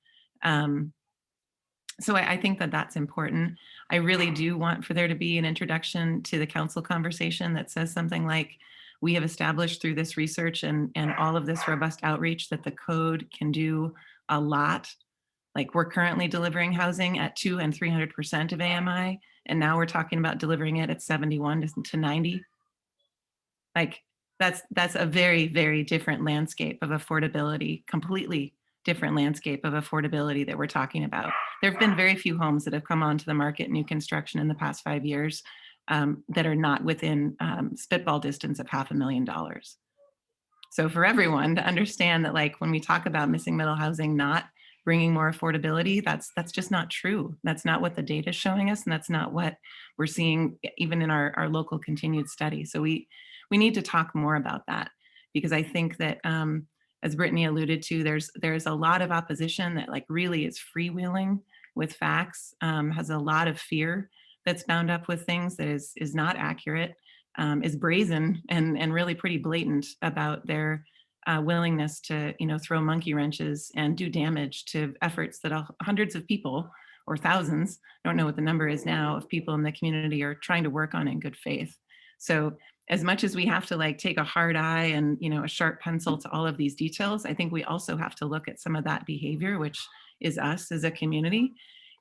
J: So I think that that's important. I really do want for there to be an introduction to the council conversation that says something like, we have established through this research and all of this robust outreach that the code can do a lot. Like, we're currently delivering housing at 200% and 300% of AMI, and now we're talking about delivering it at 71 to 90. Like, that's a very, very different landscape of affordability, completely different landscape of affordability that we're talking about. There have been very few homes that have come onto the market, new construction, in the past 5 years that are not within spitball distance of $500,000. So for everyone to understand that, like, when we talk about missing middle housing not bringing more affordability, that's just not true. That's not what the data is showing us, and that's not what we're seeing even in our local continued study. So we need to talk more about that, because I think that as Brittany alluded to, there's a lot of opposition that like really is freewheeling with facts, has a lot of fear that's bound up with things that is not accurate, is brazen and really pretty blatant about their willingness to throw monkey wrenches and do damage to efforts that hundreds of people, or thousands, don't know what the number is now, of people in the community are trying to work on in good faith. So as much as we have to like take a hard eye and a sharp pencil to all of these details, I think we also have to look at some of that behavior, which is us as a community,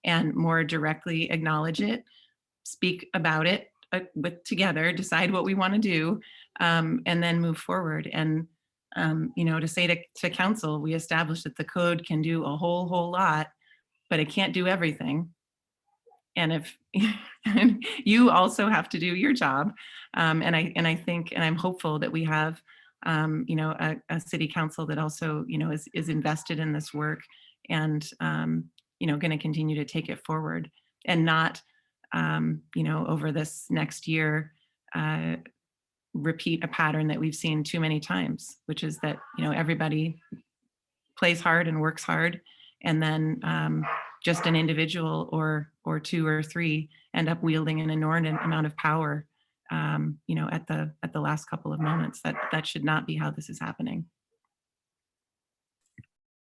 J: and more directly acknowledge it, speak about it together, decide what we want to do, and then move forward. And to say to council, we established that the code can do a whole lot, but it can't do everything. And if you also have to do your job, and I think, and I'm hopeful that we have, a city council that also, is invested in this work, and going to continue to take it forward, and not, over this next year, repeat a pattern that we've seen too many times, which is that everybody plays hard and works hard, and then just an individual or two or three end up wielding an inordinate amount of power, at the last couple of moments. That should not be how this is happening.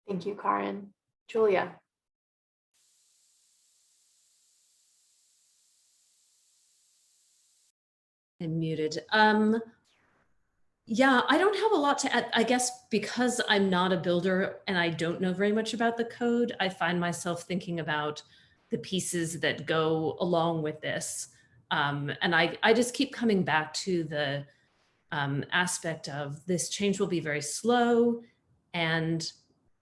G: Thank you, Karen. Julia.
D: I'm muted. Yeah, I don't have a lot to add. I guess because I'm not a builder and I don't know very much about the code, I find myself thinking about the pieces that go along with this. And I just keep coming back to the aspect of this change will be very slow, and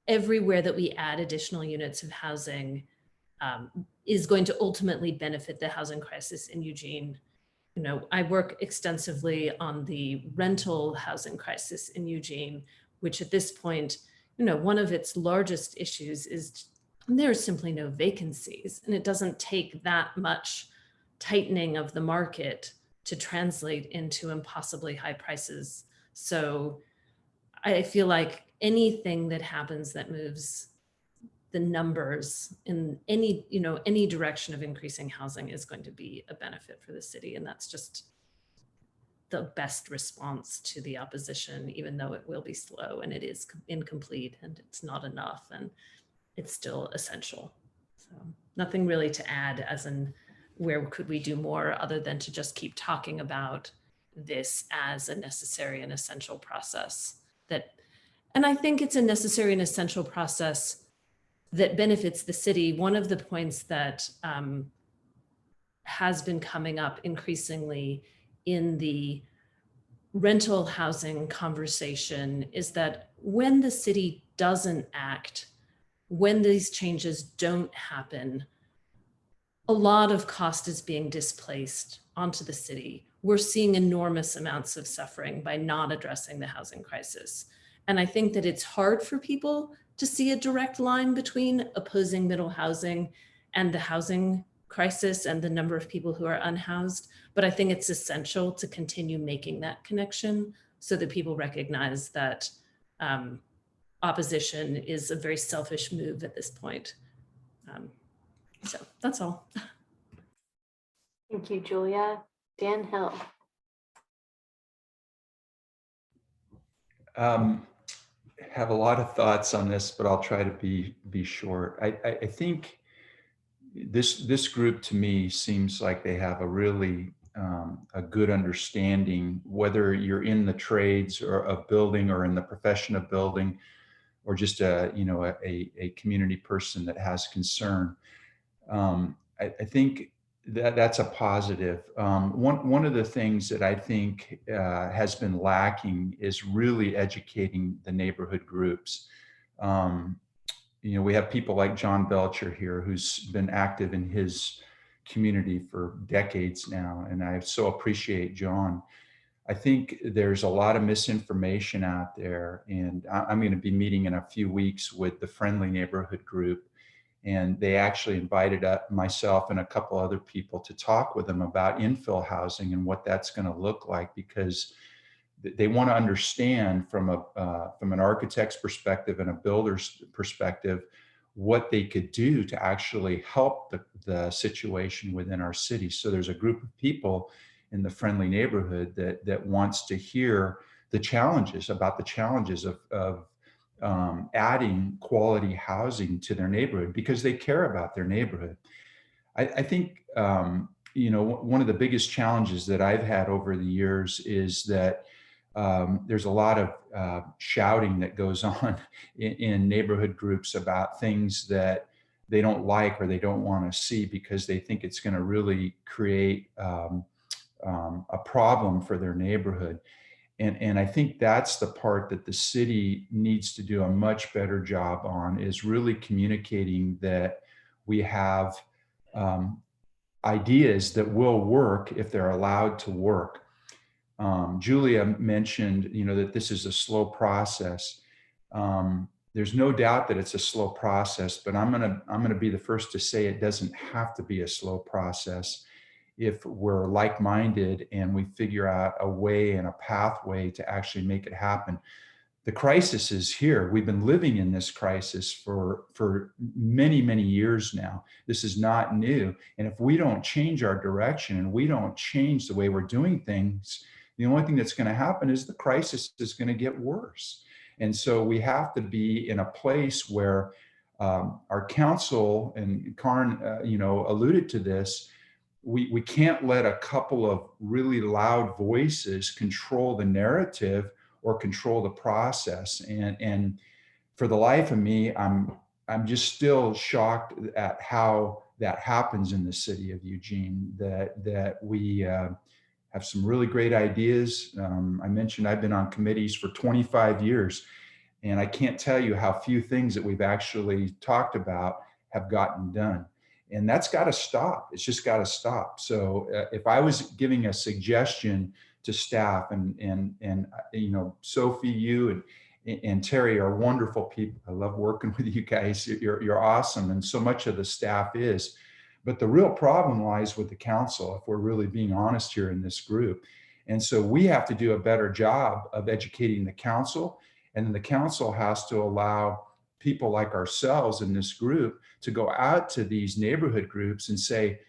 D: everywhere that we add additional units of housing is going to ultimately benefit the housing crisis in Eugene. You know, I work extensively on the rental housing crisis in Eugene, which at this point, you know, one of its largest issues is there are simply no vacancies, and it doesn't take that much tightening of the market to translate into impossibly high prices. So I feel like anything that happens that moves the numbers in any, you know, any direction of increasing housing is going to be a benefit for the city. And that's just the best response to the opposition, even though it will be slow and it is incomplete and it's not enough and it's still essential. So nothing really to add as in where could we do more other than to just keep talking about this as a necessary and essential process that, and I think it's a necessary and essential process that benefits the city. One of the points that has been coming up increasingly in the rental housing conversation is that when the city doesn't act, when these changes don't happen, a lot of cost is being displaced onto the city. We're seeing enormous amounts of suffering by not addressing the housing crisis. And I think that it's hard for people to see a direct line between opposing middle housing and the housing crisis and the number of people who are unhoused. But I think it's essential to continue making that connection so that people recognize that opposition is a very selfish move at this point. So that's all.
G: Thank you, Julia. Dan Hill.
C: Have a lot of thoughts on this, but I'll try to be short. I think this group to me seems like they have a really a good understanding, whether you're in the trades or of building or in the profession of building, or just a community person that has concern. I think that's a positive. One of the things that I think has been lacking is really educating the neighborhood groups. We have people like John Belcher here, who's been active in his community for decades now, and I so appreciate John. I think there's a lot of misinformation out there, and I'm going to be meeting in a few weeks with the Friendly Neighborhood Group, and they actually invited myself and a couple other people to talk with them about infill housing and what that's going to look like, because they want to understand from an architect's perspective and a builder's perspective what they could do to actually help the situation within our city. So there's a group of people in the Friendly Neighborhood that wants to hear the challenges of adding quality housing to their neighborhood, because they care about their neighborhood. I think one of the biggest challenges that I've had over the years is that there's a lot of shouting that goes on in neighborhood groups about things that they don't like or they don't want to see, because they think it's going to really create a problem for their neighborhood. And I think that's the part that the city needs to do a much better job on, is really communicating that we have ideas that will work if they're allowed to work. Julia mentioned, that this is a slow process. There's no doubt that it's a slow process, but I'm gonna be the first to say it doesn't have to be a slow process if we're like-minded and we figure out a way and a pathway to actually make it happen. The crisis is here. We've been living in this crisis for many, many years now. This is not new. And if we don't change our direction and we don't change the way we're doing things, the only thing that's going to happen is the crisis is going to get worse. And so we have to be in a place where our council, and Karin, alluded to this, we can't let a couple of really loud voices control the narrative or control the process. And for the life of me, I'm just still shocked at how that happens in the city of Eugene, that we have some really great ideas. I mentioned I've been on committees for 25 years, and I can't tell you how few things that we've actually talked about have gotten done. And that's got to stop. It's just got to stop. So if I was giving a suggestion to staff, and you know, Sophie, you and Terry are wonderful people. I love working with you guys. You're awesome, and so much of the staff is. But the real problem lies with the council, if we're really being honest here in this group. And so we have to do a better job of educating the council, and then the council has to allow people like ourselves in this group to go out to these neighborhood groups and say,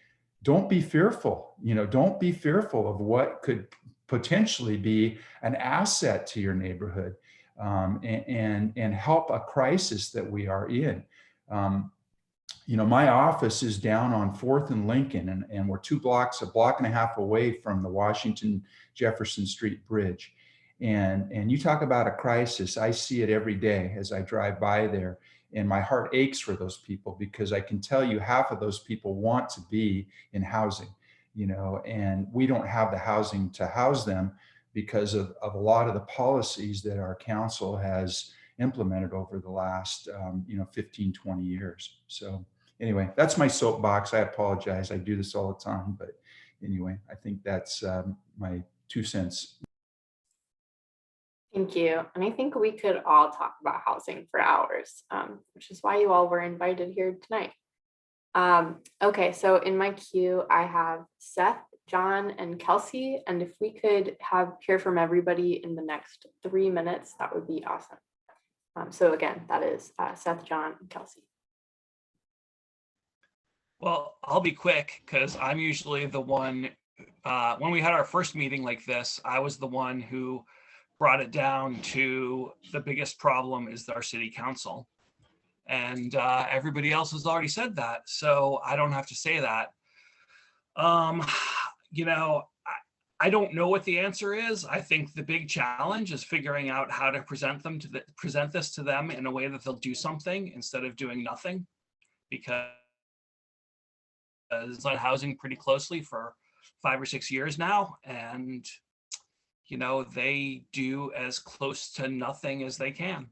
C: don't be fearful, you know, don't be fearful of what could potentially be an asset to your neighborhood, and help a crisis that we are in. You know, my office is down on 4th and Lincoln, and we're a block and a half away from the Washington Jefferson Street Bridge. And you talk about a crisis, I see it every day as I drive by there, and my heart aches for those people, because I can tell you half of those people want to be in housing, you know, and we don't have the housing to house them because of a lot of the policies that our council has implemented over the last, 15, 20 years. So anyway, that's my soapbox. I apologize. I do this all the time, but anyway, I think that's my 2 cents.
G: Thank you. And I think we could all talk about housing for hours, which is why you all were invited here tonight. Okay, so in my queue, I have Seth, John, and Kelsey. And if we could hear from everybody in the next 3 minutes, that would be awesome. So again, that is Seth, John, and Kelsey.
I: Well, I'll be quick because I'm usually the one, when we had our first meeting like this, I was the one who brought it down to the biggest problem is our city council. And everybody else has already said that, so I don't have to say that. You know, I don't know what the answer is. I think the big challenge is figuring out how to present this to them in a way that they'll do something instead of doing nothing, because it's on housing pretty closely for 5 or 6 years now, and you know, they do as close to nothing as they can.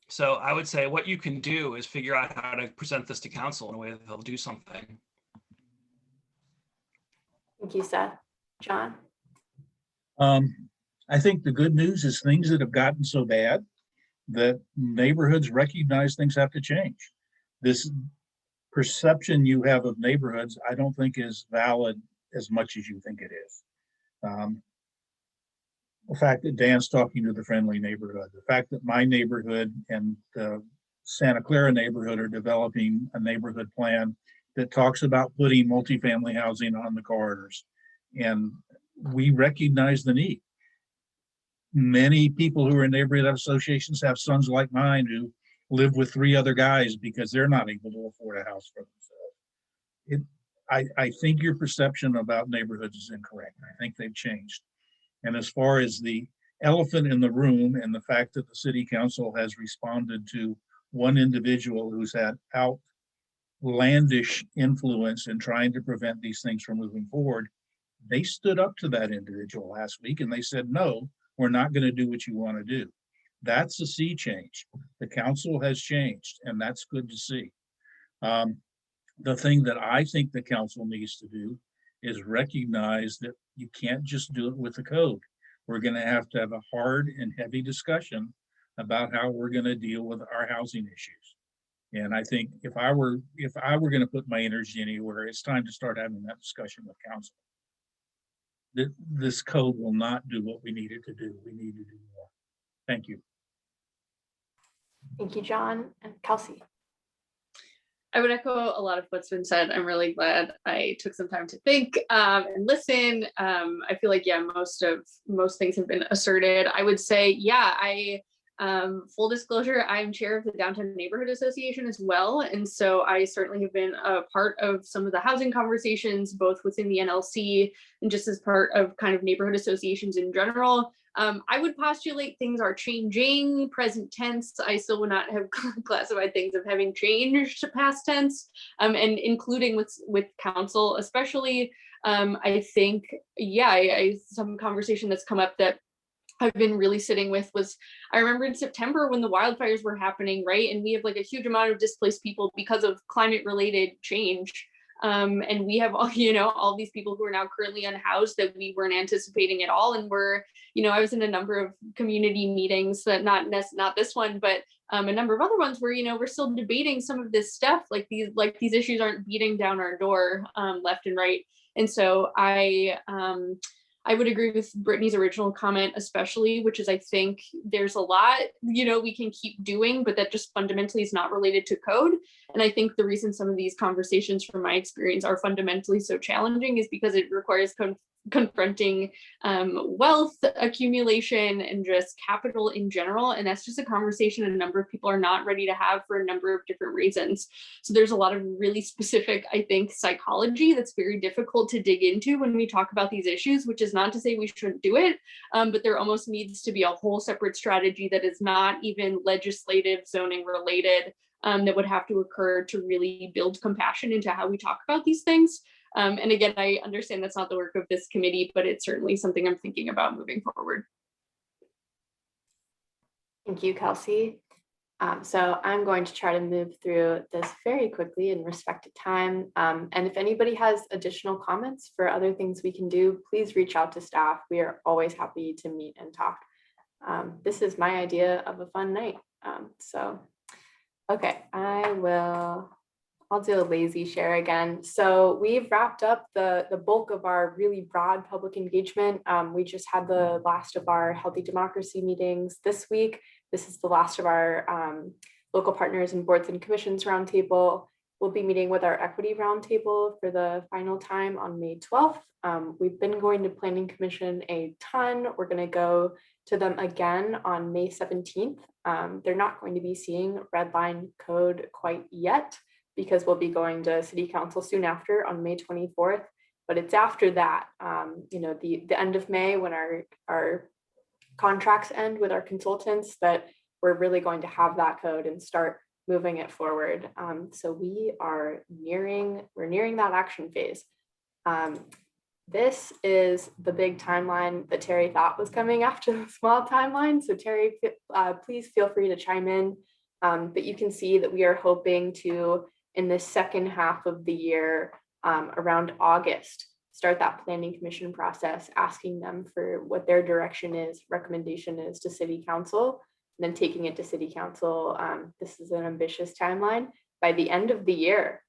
I: So I would say what you can do is figure out how to present this to council in a way that they'll do something.
G: Thank you, Seth. John?
A: I think the good news is things that have gotten so bad that neighborhoods recognize things have to change. This perception you have of neighborhoods, I don't think is valid as much as you think it is. The fact that Dan's talking to the friendly neighborhood, the fact that my neighborhood and the Santa Clara neighborhood are developing a neighborhood plan that talks about putting multifamily housing on the corridors. And we recognize the need. Many people who are in neighborhood associations have sons like mine who live with 3 other guys because they're not able to afford a house for themselves. I think your perception about neighborhoods is incorrect. I think they've changed. And as far as the elephant in the room and the fact that the city council has responded to one individual who's had outlandish influence in trying to prevent these things from moving forward, they stood up to that individual last week and they said, no, we're not going to do what you want to do. That's a sea change. The council has changed, and that's good to see. The thing that I think the council needs to do is recognize that you can't just do it with the code. We're going to have a hard and heavy discussion about how we're going to deal with our housing issues. And I think if I were going to put my energy anywhere, it's time to start having that discussion with council. This code will not do what we need it to do. We need to do more. Thank you.
G: Thank you, John. And Kelsey?
E: I would echo a lot of what's been said. I'm really glad I took some time to think and listen. I feel like, yeah, most things have been asserted. I would say, yeah, Full disclosure, I'm chair of the Downtown Neighborhood Association as well. And so I certainly have been a part of some of the housing conversations, both within the NLC and just as part of kind of neighborhood associations in general. I would postulate things are changing, present tense. I still would not have classified things of having changed to past tense, and including with council, especially. I think, yeah, some conversation that's come up that I've been really sitting with was, I remember in September when the wildfires were happening, right? And we have like a huge amount of displaced people because of climate related change. And we have all, all these people who are now currently unhoused that we weren't anticipating at all. And I was in a number of community meetings that not this one, but a number of other ones where, we're still debating some of this stuff, like these issues aren't beating down our door left and right. And so I would agree with Brittany's original comment, especially, which is I think there's a lot, we can keep doing, but that just fundamentally is not related to code. And I think the reason some of these conversations from my experience are fundamentally so challenging is because it requires confronting wealth accumulation and just capital in general. And that's just a conversation a number of people are not ready to have for a number of different reasons. So there's a lot of really specific, I think, psychology that's very difficult to dig into when we talk about these issues, which is not to say we shouldn't do it, but there almost needs to be a whole separate strategy that is not even legislative zoning related, that would have to occur to really build compassion into how we talk about these things. And again, I understand that's not the work of this committee, but it's certainly something I'm thinking about moving forward.
G: Thank you, Kelsey. So I'm going to try to move through this very quickly in respect to time. And if anybody has additional comments for other things we can do, please reach out to staff. We are always happy to meet and talk. This is my idea of a fun night. Okay, I'll do a lazy share again. So we've wrapped up the bulk of our really broad public engagement. We just had the last of our Healthy Democracy meetings this week. This is the last of our local partners and boards and commissions roundtable. We'll be meeting with our equity roundtable for the final time on May 12th. We've been going to Planning Commission a ton. We're going to go to them again on May 17th. They're not going to be seeing red line code quite yet, because we'll be going to City Council soon after on May 24th, but it's after that, the end of May when our contracts end with our consultants, that we're really going to have that code and start moving it forward. So we're nearing that action phase. This is the big timeline that Terry thought was coming after the small timeline. So Terry, please feel free to chime in, but you can see that we are hoping to, in the second half of the year, around August, start that planning commission process, asking them for what their recommendation is to City Council, and then taking it to City Council. This is an ambitious timeline by the end of the year,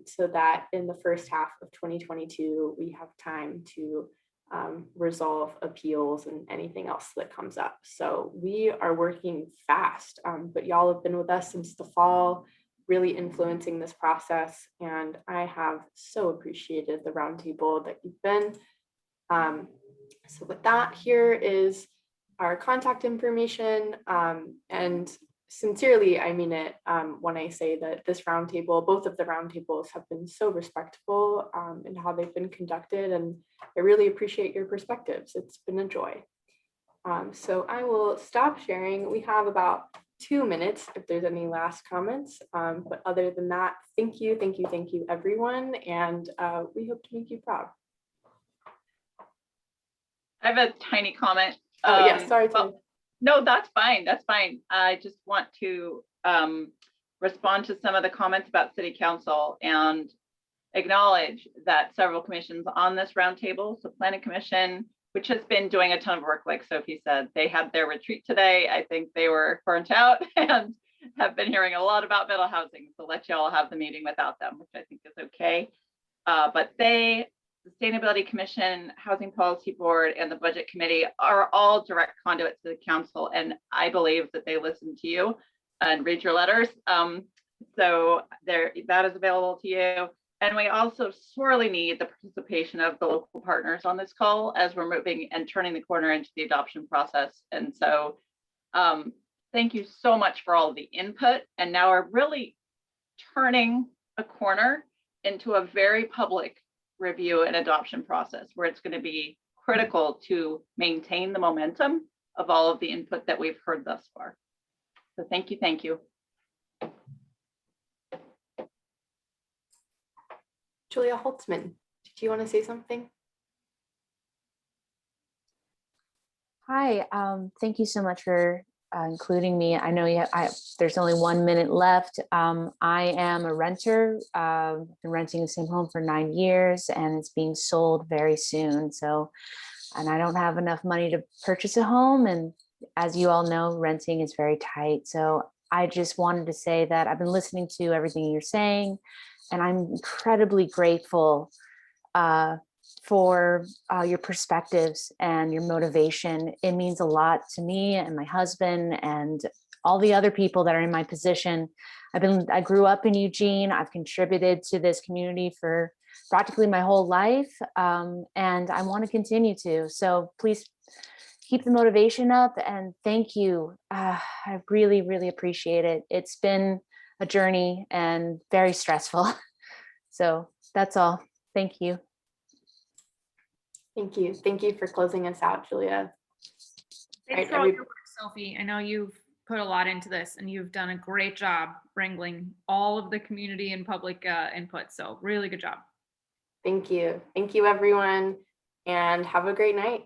G: so that in the first half of 2022, we have time to resolve appeals and anything else that comes up. So we are working fast, but y'all have been with us since the fall, really influencing this process. And I have so appreciated the roundtable that you've been. So with that, here is our contact information. And sincerely, I mean it when I say that this roundtable, both of the roundtables have been so respectful in how they've been conducted. And I really appreciate your perspectives. It's been a joy. So I will stop sharing. We have about 2 minutes if there's any last comments, but other than that, thank you, everyone, and we hope to make you proud.
K: I have a tiny comment.
G: Oh yeah, sorry.
K: No, that's fine. I just want to respond to some of the comments about City Council and acknowledge that several commissions on this roundtable, so Planning Commission, which has been doing a ton of work, like Sophie said. They had their retreat today. I think they were burnt out and have been hearing a lot about middle housing. So let y'all have the meeting without them, which I think is okay. But they, Sustainability Commission, Housing Policy Board, and the Budget Committee are all direct conduits to the council. And I believe that they listen to you and read your letters. So that is available to you. And we also sorely need the participation of the local partners on this call as we're moving and turning the corner into the adoption process. And so thank you so much for all the input. And now we're really turning a corner into a very public review and adoption process where it's going to be critical to maintain the momentum of all of the input that we've heard thus far. So thank you, thank you.
G: Julia Holtzman, did you want to say something?
M: Hi, thank you so much for including me. I know there's only 1 minute left. I am a renter, been renting the same home for 9 years and it's being sold very soon. So, and I don't have enough money to purchase a home. And as you all know, renting is very tight. So I just wanted to say that I've been listening to everything you're saying, and I'm incredibly grateful for your perspectives and your motivation. It means a lot to me and my husband and all the other people that are in my position. I grew up in Eugene. I've contributed to this community for practically my whole life, and I want to continue to. So please keep the motivation up, and thank you. I really, really appreciate it. It's been a journey and very stressful. So that's all. Thank you.
G: Thank you. Thank you for closing us out, Julia.
L: Thanks for all your work, Sophie. I know you've put a lot into this and you've done a great job wrangling all of the community and public input. So really good job.
G: Thank you. Thank you, everyone, and have a great night.